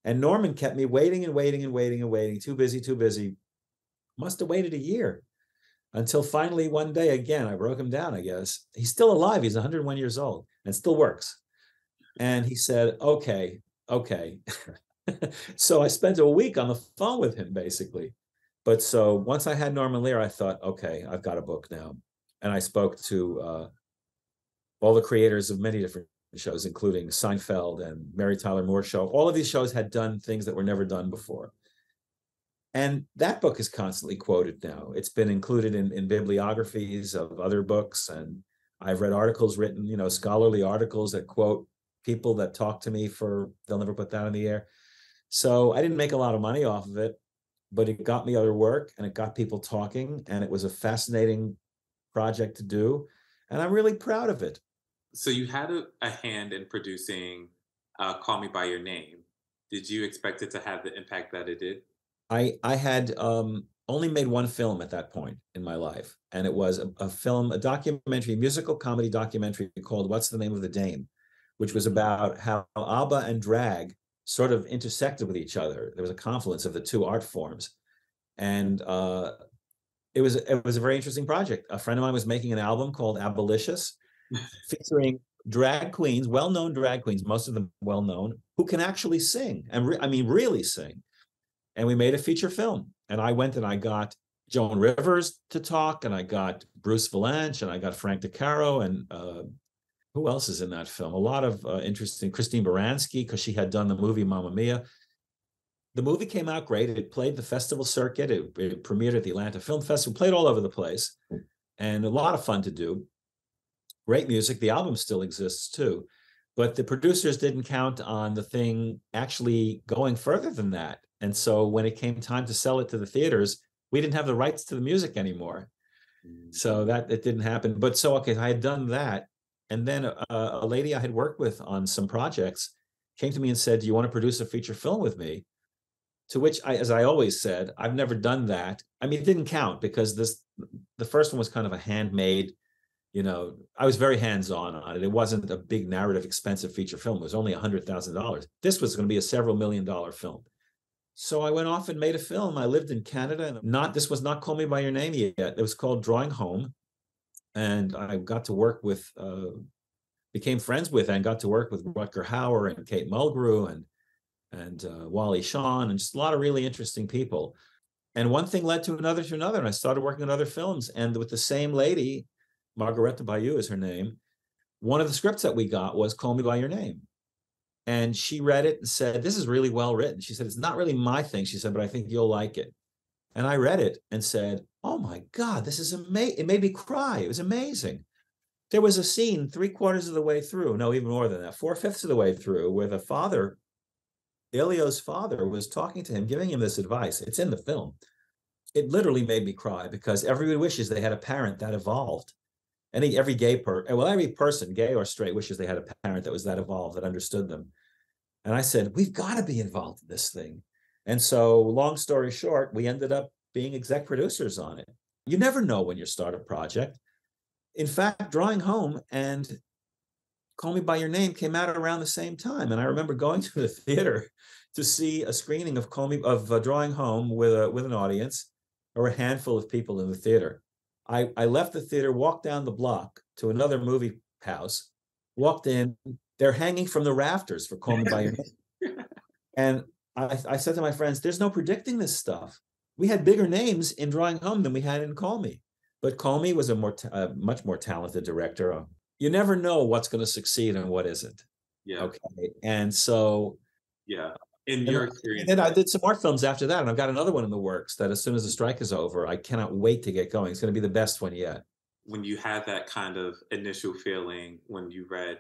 And Norman kept me waiting and waiting and waiting and waiting, too busy, too busy. Must have waited a year, until finally one day, again, I broke him down, I guess. He's still alive. He's 101 years old and still works. And he said, okay. So I spent a week on the phone with him, basically. But so once I had Norman Lear, I thought, okay, I've got a book now. And I spoke to all the creators of many different shows, including Seinfeld and Mary Tyler Moore Show. All of these shows had done things that were never done before. And that book is constantly quoted now. It's been included in bibliographies of other books. And I've read articles written, scholarly articles that quote people that talk to me they'll never put that in the air. So I didn't make a lot of money off of it, but it got me other work and it got people talking. And it was a fascinating project to do. And I'm really proud of it. So you had a hand in producing Call Me By Your Name. Did you expect it to have the impact that it did? I had only made one film at that point in my life. And it was a documentary, musical comedy documentary called What's the Name of the Dame, which was about how ABBA and drag sort of intersected with each other. There was a confluence of the two art forms. And it was a very interesting project. A friend of mine was making an album called Abolitious, featuring drag queens, well-known drag queens, most of them well-known, who can actually sing, and really sing. And we made a feature film. And I went and I got Joan Rivers to talk, and I got Bruce Valanche, and I got Frank DeCaro, and who else is in that film? A lot of interesting, Christine Baranski, because she had done the movie Mamma Mia. The movie came out great. It played the festival circuit. It premiered at the Atlanta Film Festival, played all over the place, and a lot of fun to do. Great music. The album still exists too. But the producers didn't count on the thing actually going further than that. And so when it came time to sell it to the theaters, we didn't have the rights to the music anymore. So that it didn't happen. But so, okay, I had done that. And then a lady I had worked with on some projects came to me and said, do you want to produce a feature film with me? To which as I always said, I've never done that. I mean, it didn't count because the first one was kind of a handmade, I was very hands-on on it. It wasn't a big narrative, expensive feature film. It was only $100,000. This was going to be a several $million film. So I went off and made a film. I lived in Canada, and this was not Call Me By Your Name yet. It was called Drawing Home. And I got to work with, became friends with, and got to work with Rutger Hauer and Kate Mulgrew and Wally Shawn, and just a lot of really interesting people. And one thing led to another, and I started working on other films. And with the same lady, Margareta Bayou is her name, one of the scripts that we got was Call Me By Your Name. And she read it and said, this is really well written. She said, it's not really my thing. She said, but I think you'll like it. And I read it and said, oh my God, this is amazing. It made me cry. It was amazing. There was a scene 3/4 of the way through, no, even more than that, 4/5 of the way through, where the father, Elio's father, was talking to him, giving him this advice. It's in the film. It literally made me cry, because everybody wishes they had a parent that evolved. Every person, gay or straight, wishes they had a parent that was that evolved, that understood them. And I said, we've got to be involved in this thing. And so, long story short, we ended up being exec producers on it. You never know when you start a project. In fact, Drawing Home and Call Me By Your Name came out around the same time. And I remember going to the theater to see a screening of Drawing Home with an audience, or a handful of people in the theater. I left the theater, walked down the block to another movie house, walked in, they're hanging from the rafters for Call Me By Your Name. And I said to my friends, there's no predicting this stuff. We had bigger names in Drawing Home than we had in Call Me. But Call Me was a much more talented director. You never know what's going to succeed and what isn't. Yeah. Okay. And so yeah, in And your experience. then I did some more films after that, and I've got another one in the works that as soon as the strike is over, I cannot wait to get going. It's going to be the best one yet. When you had that kind of initial feeling when you read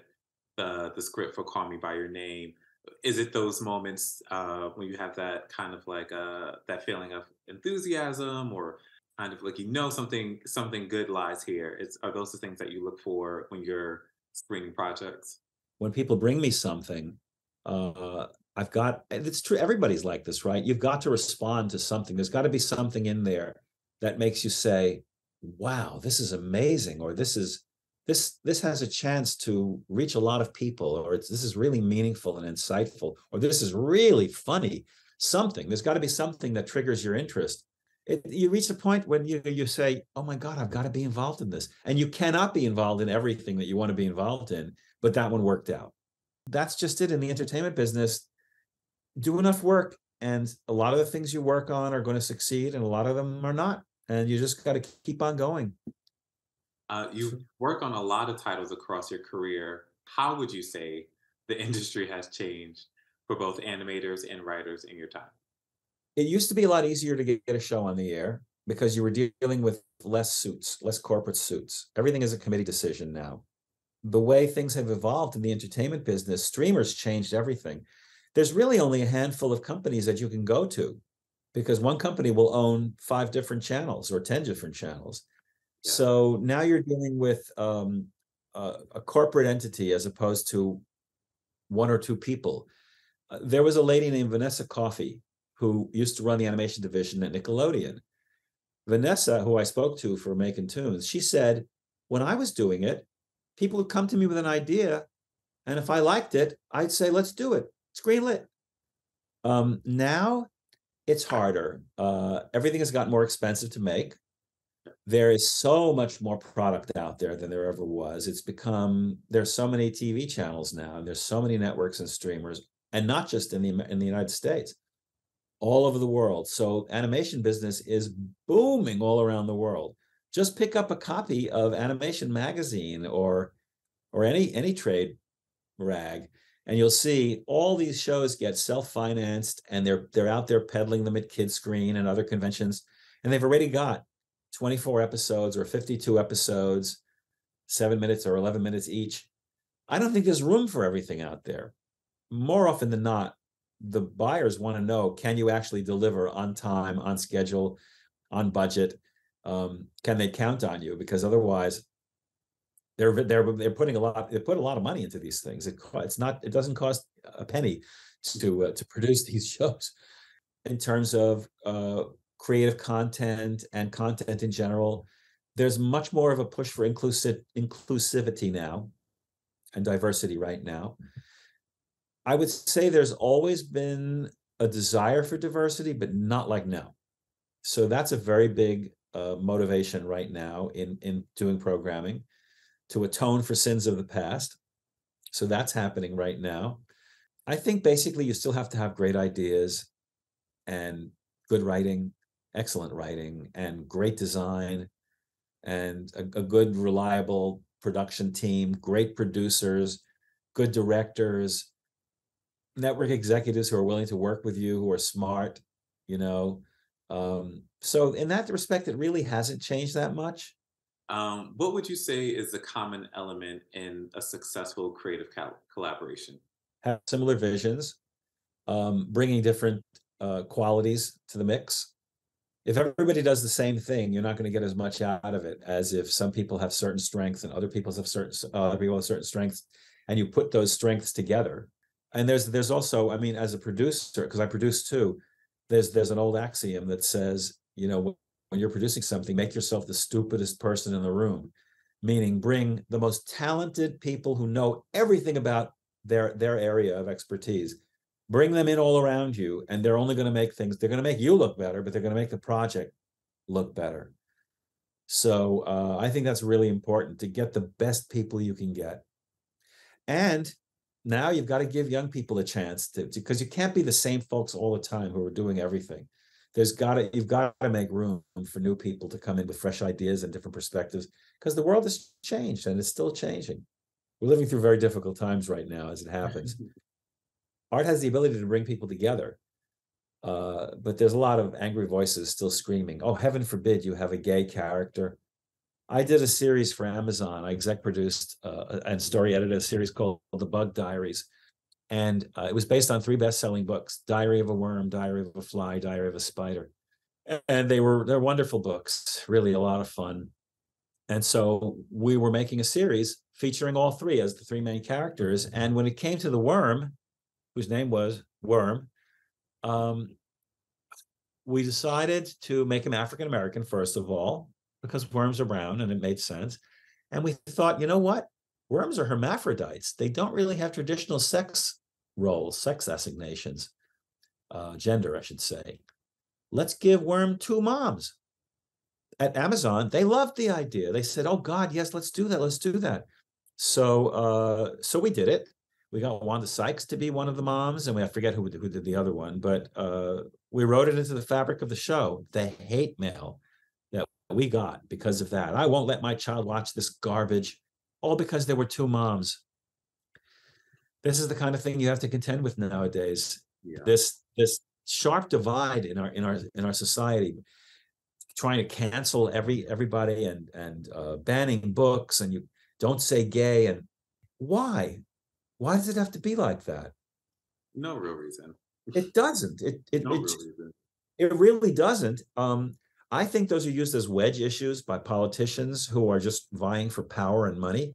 the script for Call Me by Your Name, is it those moments when you have that kind of like that feeling of enthusiasm, or kind of like something good lies here? Are those the things that you look for when you're screening projects? When people bring me something, I've got, and it's true, everybody's like this, right? You've got to respond to something. There's got to be something in there that makes you say, wow, this is amazing, or this has a chance to reach a lot of people, or this is really meaningful and insightful, or this is really funny. Something, there's got to be something that triggers your interest. You reach a point when you say, oh my God, I've got to be involved in this. And you cannot be involved in everything that you want to be involved in, but that one worked out. That's just it in the entertainment business. Do enough work, and a lot of the things you work on are going to succeed, and a lot of them are not. And you just got to keep on going. You've worked on a lot of titles across your career. How would you say the industry has changed for both animators and writers in your time? It used to be a lot easier to get a show on the air because you were dealing with less suits, less corporate suits. Everything is a committee decision now. The way things have evolved in the entertainment business, streamers changed everything. There's really only a handful of companies that you can go to, because one company will own 5 different channels or 10 different channels. Yeah. So now you're dealing with a corporate entity as opposed to 1 or 2 people. There was a lady named Vanessa Coffey who used to run the animation division at Nickelodeon. Vanessa, who I spoke to for Makin Toons, she said, when I was doing it, people would come to me with an idea, and if I liked it, I'd say, let's do it. It's greenlit. Now it's harder. Everything has gotten more expensive to make. There is so much more product out there than there ever was. There's so many TV channels now, and there's so many networks and streamers, and not just in the United States, all over the world. So animation business is booming all around the world. Just pick up a copy of Animation Magazine or any trade rag, and you'll see all these shows get self-financed, and they're out there peddling them at Kidscreen and other conventions, and they've already got 24 episodes or 52 episodes, 7 minutes or 11 minutes each. I don't think there's room for everything out there. More often than not, the buyers want to know, can you actually deliver on time, on schedule, on budget? Can they count on you? Because otherwise, they put a lot of money into these things. It doesn't cost a penny to produce these shows. In terms of creative content and content in general, there's much more of a push for inclusivity now and diversity right now. I would say there's always been a desire for diversity, but not like now. So that's a very big motivation right now in doing programming, to atone for sins of the past. So that's happening right now. I think basically you still have to have great ideas and good writing, excellent writing, and great design, and a good, reliable production team, great producers, good directors, network executives who are willing to work with you, who are smart, So in that respect, it really hasn't changed that much. What would you say is the common element in a successful creative collaboration? Have similar visions, bringing different qualities to the mix. If everybody does the same thing, you're not going to get as much out of it as if some people have certain strengths and other people have certain strengths, and you put those strengths together. And there's also, I mean, as a producer, because I produce too, there's an old axiom that says, when you're producing something, make yourself the stupidest person in the room, meaning bring the most talented people who know everything about their area of expertise. Bring them in all around you, and they're only going to make they're going to make you look better, but they're going to make the project look better. So I think that's really important, to get the best people you can get. And now you've got to give young people a chance because you can't be the same folks all the time who are doing everything. You've got to make room for new people to come in with fresh ideas and different perspectives, because the world has changed and it's still changing. We're living through very difficult times right now as it happens. art has the ability to bring people together. But there's a lot of angry voices still screaming, oh, heaven forbid you have a gay character. I did a series for Amazon. I exec produced and story edited a series called The Bug Diaries. And it was based on 3 best-selling books: Diary of a Worm, Diary of a Fly, Diary of a Spider. And they're wonderful books, really a lot of fun. And so we were making a series featuring all 3 as the 3 main characters. And when it came to the worm, whose name was Worm, we decided to make him African-American, first of all, because worms are brown and it made sense. And we thought, you know what? Worms are hermaphrodites. They don't really have traditional sex roles, sex assignations, gender, I should say. Let's give Worm 2 moms. At Amazon, they loved the idea. They said, oh God, yes, let's do that. Let's do that. So we did it. We got Wanda Sykes to be one of the moms, and I forget who did the other one, but we wrote it into the fabric of the show. The hate mail that we got because of that. I won't let my child watch this garbage, all because there were 2 moms. This is the kind of thing you have to contend with nowadays. Yeah. This sharp divide in our society, trying to cancel everybody and banning books, and you don't say gay. And why? Why does it have to be like that? No real reason. It doesn't. No real reason. It really doesn't. I think those are used as wedge issues by politicians who are just vying for power and money,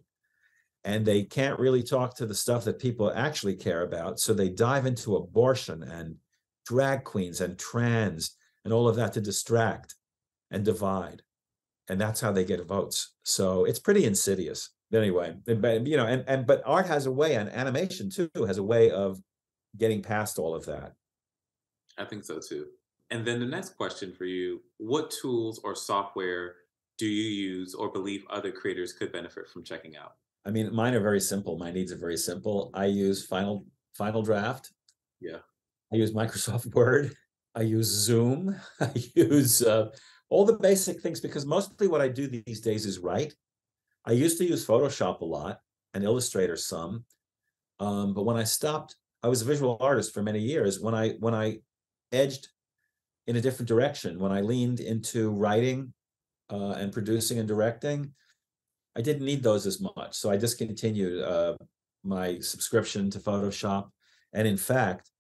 and they can't really talk to the stuff that people actually care about. So they dive into abortion and drag queens and trans and all of that to distract and divide. And that's how they get votes. So it's pretty insidious. Anyway, but art has a way, and animation too has a way of getting past all of that. I think so too. And then the next question for you: what tools or software do you use or believe other creators could benefit from checking out? I mean, mine are very simple. My needs are very simple. I use Final Draft. Yeah. I use Microsoft Word. I use Zoom. I use all the basic things, because mostly what I do these days is write. I used to use Photoshop a lot and Illustrator some, but when I stopped, I was a visual artist for many years. When I edged in a different direction, when I leaned into writing and producing and directing, I didn't need those as much. So I discontinued my subscription to Photoshop. And in fact,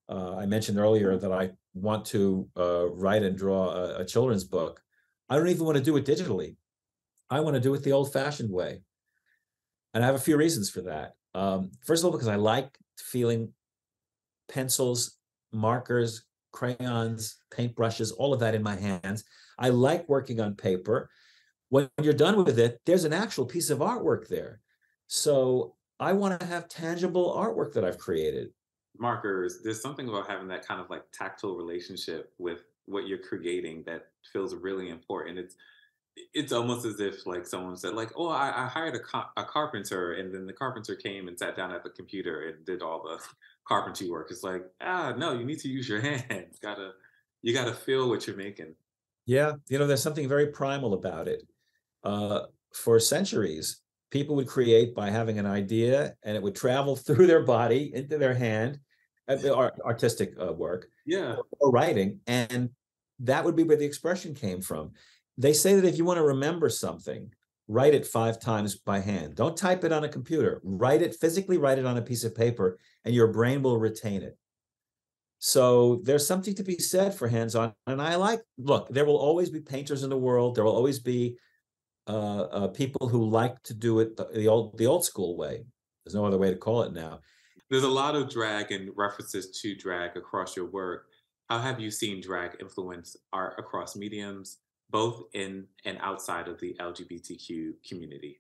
I mentioned earlier that I want to write and draw a children's book. I don't even want to do it digitally. I want to do it the old-fashioned way. And I have a few reasons for that. First of all, because I like feeling pencils, markers, crayons, paintbrushes, all of that in my hands. I like working on paper. When you're done with it, there's an actual piece of artwork there. So I want to have tangible artwork that I've created. Markers, there's something about having that kind of like tactile relationship with what you're creating that feels really important. It's almost as if like someone said like, oh, I hired a carpenter, and then the carpenter came and sat down at the computer and did all the carpentry work. It's like, no, you need to use your hands. You gotta feel what you're making. Yeah, there's something very primal about it. For centuries, people would create by having an idea, and it would travel through their body into their hand, artistic work, or writing, and that would be where the expression came from. They say that if you want to remember something, write it 5 times by hand. Don't type it on a computer. Physically write it on a piece of paper, and your brain will retain it. So there's something to be said for hands-on. And look, there will always be painters in the world. There will always be people who like to do it the old school way. There's no other way to call it now. There's a lot of drag and references to drag across your work. How have you seen drag influence art across mediums, both in and outside of the LGBTQ community?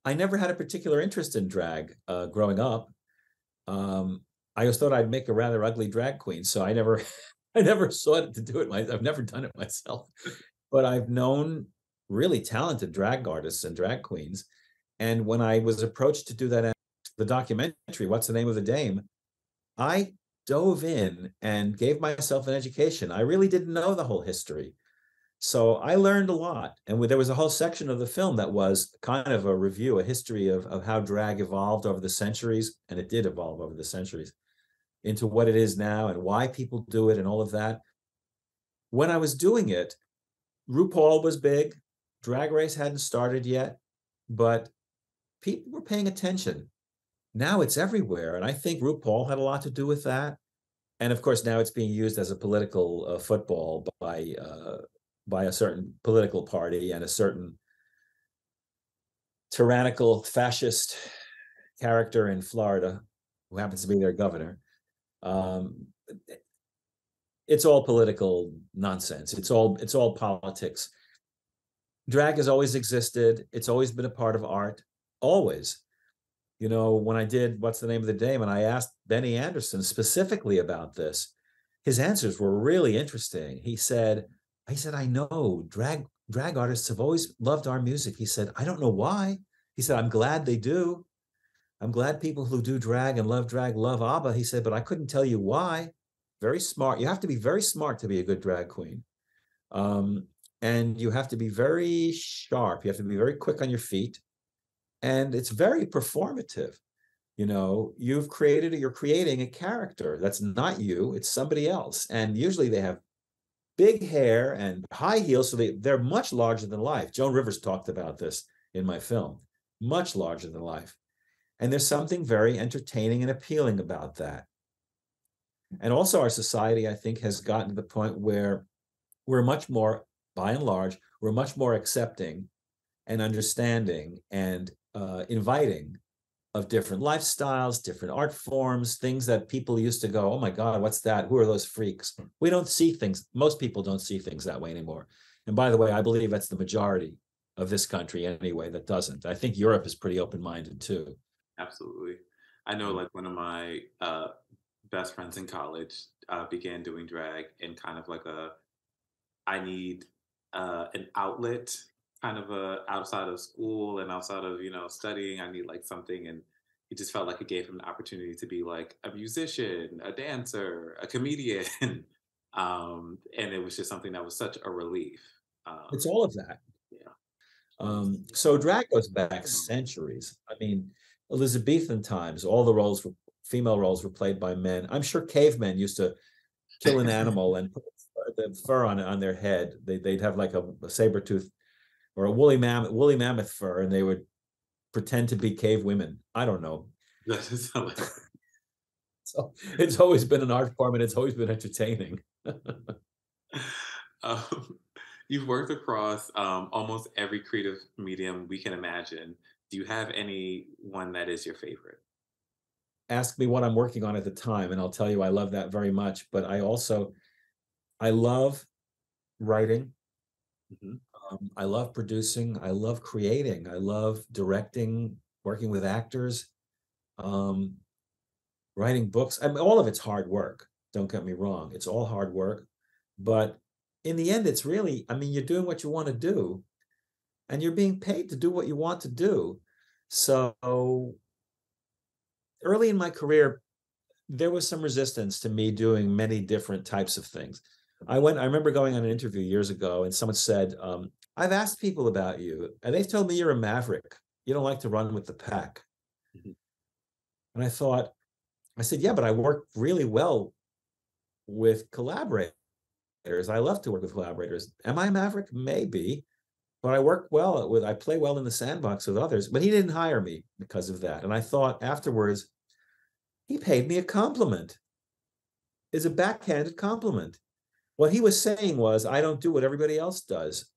I never had a particular interest in drag growing up. I always thought I'd make a rather ugly drag queen, so I never sought to do it. I've never done it myself, but I've known really talented drag artists and drag queens. And when I was approached to do that, the documentary, What's the Name of the Dame, I dove in and gave myself an education. I really didn't know the whole history. So I learned a lot. And there was a whole section of the film that was kind of a review, a history of how drag evolved over the centuries. And it did evolve over the centuries. into what it is now and why people do it and all of that. When I was doing it, RuPaul was big. Drag Race hadn't started yet, but people were paying attention. Now it's everywhere. And I think RuPaul had a lot to do with that. And of course, now it's being used as a political football by a certain political party and a certain tyrannical fascist character in Florida who happens to be their governor. It's all political nonsense. It's all politics. Drag has always existed. It's always been a part of art, always. You know, when I did What's the Name of the Dame, and I asked Benny Anderson specifically about this, his answers were really interesting. He said, I know drag artists have always loved our music. He said, I don't know why. He said, I'm glad they do. I'm glad people who do drag and love ABBA. He said, but I couldn't tell you why. Very smart. You have to be very smart to be a good drag queen. And you have to be very sharp. You have to be very quick on your feet. And it's very performative. You know, you're creating a character that's not you, it's somebody else. And usually they have big hair and high heels, so they're much larger than life. Joan Rivers talked about this in my film, much larger than life. And there's something very entertaining and appealing about that. And also our society, I think, has gotten to the point where we're much more, by and large, we're much more accepting and understanding and inviting of different lifestyles, different art forms, things that people used to go, oh my God, what's that? Who are those freaks? We don't see things, most people don't see things that way anymore. And by the way, I believe that's the majority of this country anyway that doesn't. I think Europe is pretty open-minded too. Absolutely. I know like one of my best friends in college began doing drag in kind of like I need an outlet kind of outside of school and outside of, you know, studying. I need like something, and he just felt like it gave him the opportunity to be like a musician, a dancer, a comedian. And it was just something that was such a relief. It's all of that. Yeah. So drag goes back centuries. I mean, Elizabethan times, all the female roles were played by men. I'm sure cavemen used to kill an animal and put the fur on their head. They'd have like a saber-tooth or a woolly mammoth fur, and they would pretend to be cave women. I don't know. That is hilarious. So it's always been an art form, and it's always been entertaining. You've worked across almost every creative medium we can imagine. Do you have any one that is your favorite? Ask me what I'm working on at the time, and I'll tell you I love that very much. But I love writing. Mm-hmm. I love producing. I love creating. I love directing, working with actors, writing books. I mean, all of it's hard work. Don't get me wrong. It's all hard work. But in the end, it's really, I mean, you're doing what you want to do, and you're being paid to do what you want to do. So early in my career, there was some resistance to me doing many different types of things. I remember going on an interview years ago, and someone said, I've asked people about you, and they've told me you're a maverick. You don't like to run with the pack. Mm-hmm. And I said, yeah, but I work really well with collaborators. I love to work with collaborators. Am I a maverick? Maybe. But I play well in the sandbox with others. But he didn't hire me because of that. And I thought afterwards, he paid me a compliment. It's a backhanded compliment. What he was saying was, I don't do what everybody else does.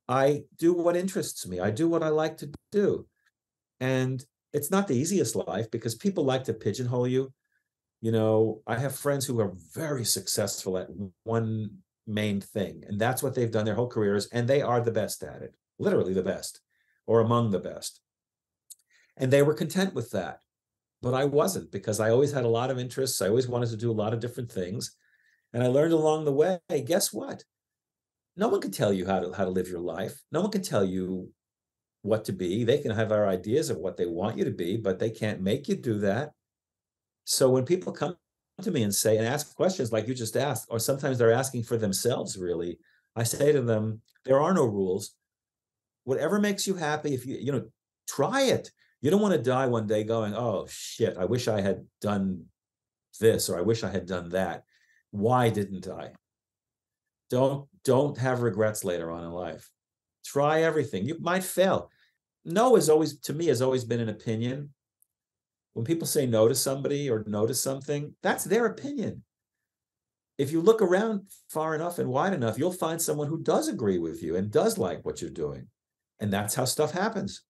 I do what interests me. I do what I like to do. And it's not the easiest life because people like to pigeonhole you. You know, I have friends who are very successful at one main thing, and that's what they've done their whole careers, and they are the best at it, literally the best, or among the best. And they were content with that. But I wasn't, because I always had a lot of interests. I always wanted to do a lot of different things. And I learned along the way, guess what? No one can tell you how to live your life. No one can tell you what to be. They can have their ideas of what they want you to be, but they can't make you do that. So when people come to me and say, and ask questions like you just asked, or sometimes they're asking for themselves, really, I say to them, there are no rules. Whatever makes you happy, if you try it. You don't want to die one day going, oh shit, I wish I had done this, or I wish I had done that. Why didn't I? Don't have regrets later on in life. Try everything. You might fail. No is always, to me, has always been an opinion. When people say no to somebody or no to something, that's their opinion. If you look around far enough and wide enough, you'll find someone who does agree with you and does like what you're doing. And that's how stuff happens.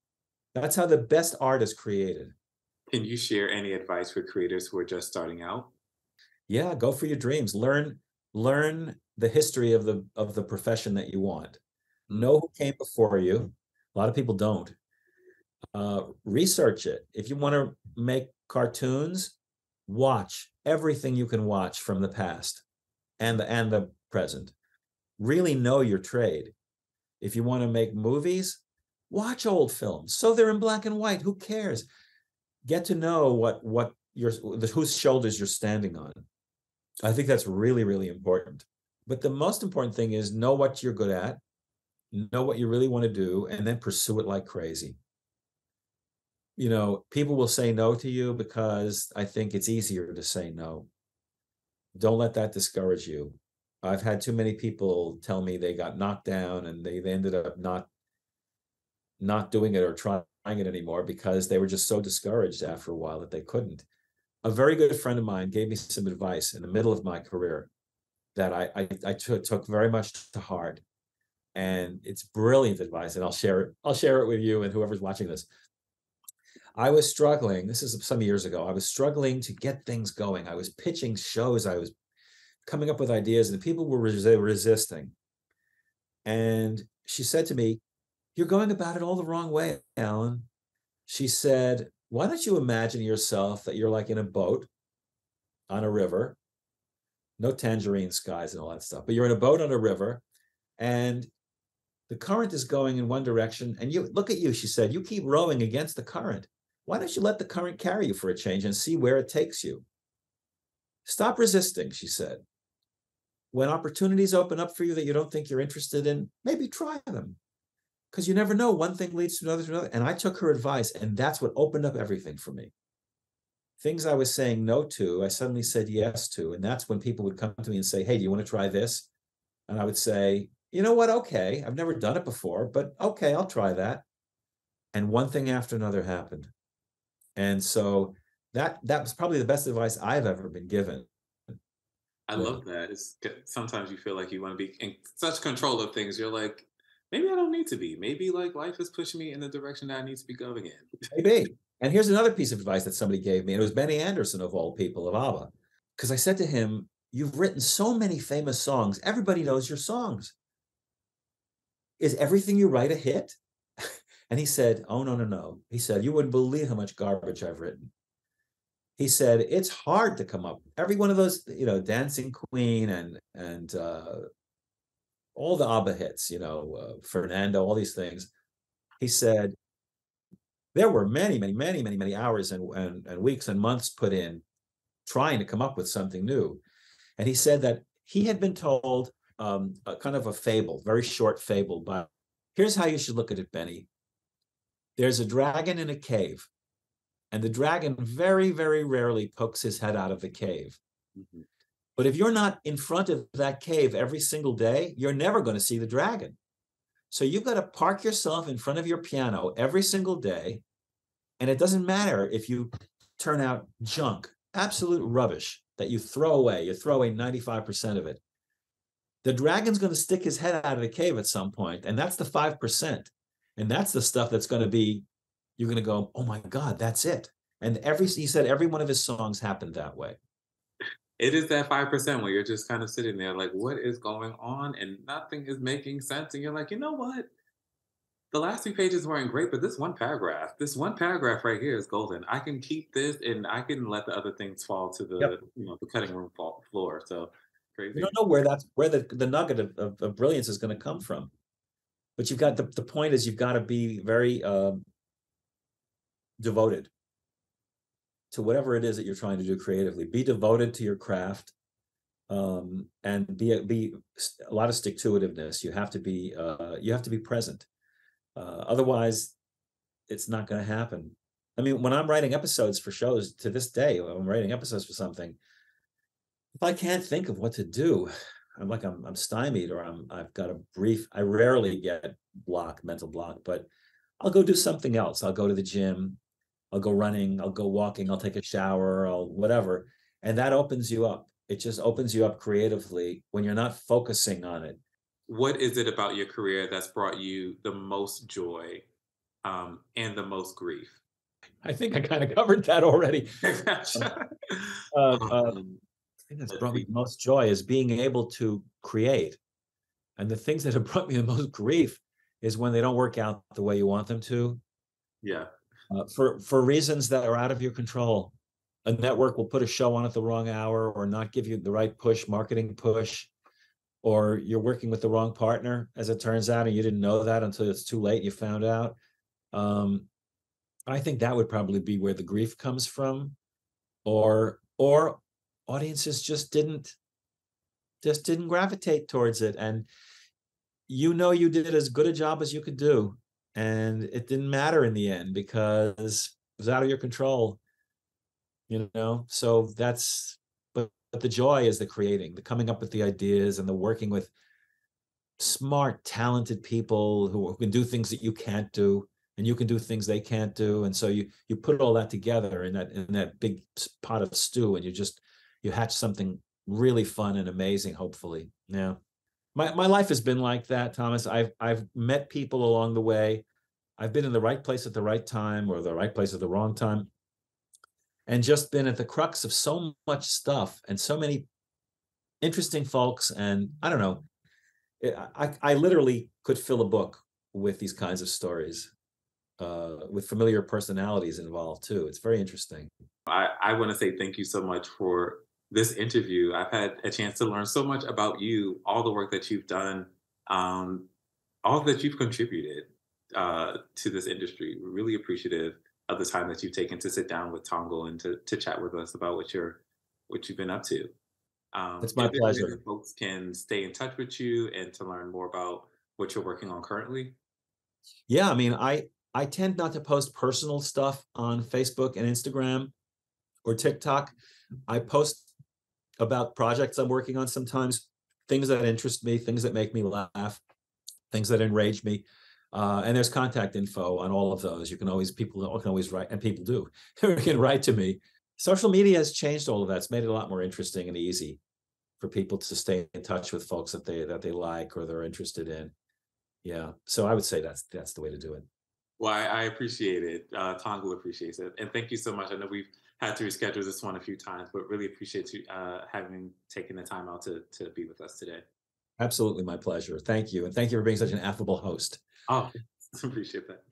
That's how the best art is created. Can you share any advice for creators who are just starting out? Yeah, go for your dreams. Learn the history of the profession that you want. Know who came before you. A lot of people don't. Research it. If you want to make cartoons, watch everything you can watch from the past and the present. Really know your trade. If you want to make movies, watch old films. So they're in black and white. Who cares? Get to know whose shoulders you're standing on. I think that's really, really important. But the most important thing is know what you're good at, know what you really want to do, and then pursue it like crazy. You know, people will say no to you because I think it's easier to say no. Don't let that discourage you. I've had too many people tell me they got knocked down and they ended up not doing it or trying it anymore because they were just so discouraged after a while that they couldn't. A very good friend of mine gave me some advice in the middle of my career that I took very much to heart. And it's brilliant advice, and I'll share it with you and whoever's watching this. I was struggling, this is some years ago, I was struggling to get things going. I was pitching shows, I was coming up with ideas, and the people were resisting. And she said to me, "You're going about it all the wrong way, Allan." She said, "Why don't you imagine yourself that you're like in a boat on a river, no tangerine skies and all that stuff, but you're in a boat on a river, and the current is going in one direction, and you look at you," she said, "you keep rowing against the current. Why don't you let the current carry you for a change and see where it takes you? Stop resisting," she said. "When opportunities open up for you that you don't think you're interested in, maybe try them. Because you never know, one thing leads to another. And I took her advice, and that's what opened up everything for me. Things I was saying no to, I suddenly said yes to. And that's when people would come to me and say, "Hey, do you want to try this?" And I would say, "You know what? Okay, I've never done it before, but okay, I'll try that." And one thing after another happened. And so that was probably the best advice I've ever been given. I love that. Sometimes you feel like you want to be in such control of things. You're like, maybe I don't need to be. Maybe like life is pushing me in the direction that I need to be going in. Maybe. And here's another piece of advice that somebody gave me. And it was Benny Anderson, of all people, of ABBA. Because I said to him, "You've written so many famous songs. Everybody knows your songs. Is everything you write a hit?" And he said, "Oh, no, no, no." He said, "You wouldn't believe how much garbage I've written." He said, "It's hard to come up. Every one of those, Dancing Queen and all the ABBA hits, Fernando, all these things." He said, "There were many, many, many, many, many hours and weeks and months put in trying to come up with something new." And he said that he had been told a kind of a fable, very short fable, but here's how you should look at it, Benny. There's a dragon in a cave, and the dragon very, very rarely pokes his head out of the cave. Mm-hmm. But if you're not in front of that cave every single day, you're never going to see the dragon. So you've got to park yourself in front of your piano every single day. And it doesn't matter if you turn out junk, absolute rubbish that you throw away 95% of it. The dragon's going to stick his head out of the cave at some point, and that's the 5%. And that's the stuff that's going to be, you're going to go, "Oh my God, that's it." And he said every one of his songs happened that way. It is that 5% where you're just kind of sitting there like, what is going on? And nothing is making sense. And you're like, you know what? The last 2 pages weren't great, but this one paragraph right here is golden. I can keep this and I can let the other things fall to the, the cutting room floor. So crazy. You don't know where the nugget of brilliance is going to come from. But you've got, the point is, you've got to be very devoted to whatever it is that you're trying to do creatively. Be devoted to your craft, and be a lot of stick-to-itiveness. You have to be present. Otherwise, it's not going to happen. I mean, when I'm writing episodes for shows to this day, when I'm writing episodes for something, if I can't think of what to do, I'm stymied, or I've got a brief. I rarely get mental block, but I'll go do something else. I'll go to the gym, I'll go running, I'll go walking, I'll take a shower, I'll whatever. And that opens you up. It just opens you up creatively when you're not focusing on it. What is it about your career that's brought you the most joy and the most grief? I think I kind of covered that already. Gotcha. The thing that's brought me the most joy is being able to create. And the things that have brought me the most grief is when they don't work out the way you want them to. Yeah. For reasons that are out of your control. A network will put a show on at the wrong hour, or not give you the right marketing push, or you're working with the wrong partner, as it turns out, and you didn't know that until it's too late. You found out. I think that would probably be where the grief comes from, or audiences just didn't gravitate towards it, and you did as good a job as you could do, and it didn't matter in the end because it was out of your control. So that's, but the joy is the creating, the coming up with the ideas, and the working with smart, talented people who can do things that you can't do, and you can do things they can't do. And so you put all that together in that big pot of stew, and you hatch something really fun and amazing, hopefully. Yeah. My life has been like that, Thomas. I've met people along the way. I've been in the right place at the right time, or the right place at the wrong time, and just been at the crux of so much stuff and so many interesting folks. And I don't know, I literally could fill a book with these kinds of stories, with familiar personalities involved too. It's very interesting. I want to say thank you so much for this interview. I've had a chance to learn so much about you, all the work that you've done, all that you've contributed to this industry. We're really appreciative of the time that you've taken to sit down with Tongal and to chat with us about what you've been up to. It's my pleasure. Maybe folks can stay in touch with you and to learn more about what you're working on currently. Yeah, I mean, I tend not to post personal stuff on Facebook and Instagram or TikTok. I post about projects I'm working on sometimes, things that interest me, things that make me laugh, things that enrage me. And there's contact info on all of those. People can always write, and people do. You can write to me. Social media has changed all of that. It's made it a lot more interesting and easy for people to stay in touch with folks that they like or they're interested in. Yeah. So I would say that's the way to do it. Well, I appreciate it. Tongal appreciates it. And thank you so much. I know we've had to reschedule this one a few times, but really appreciate you having taken the time out to be with us today. Absolutely my pleasure. Thank you. And thank you for being such an affable host. Oh, appreciate that.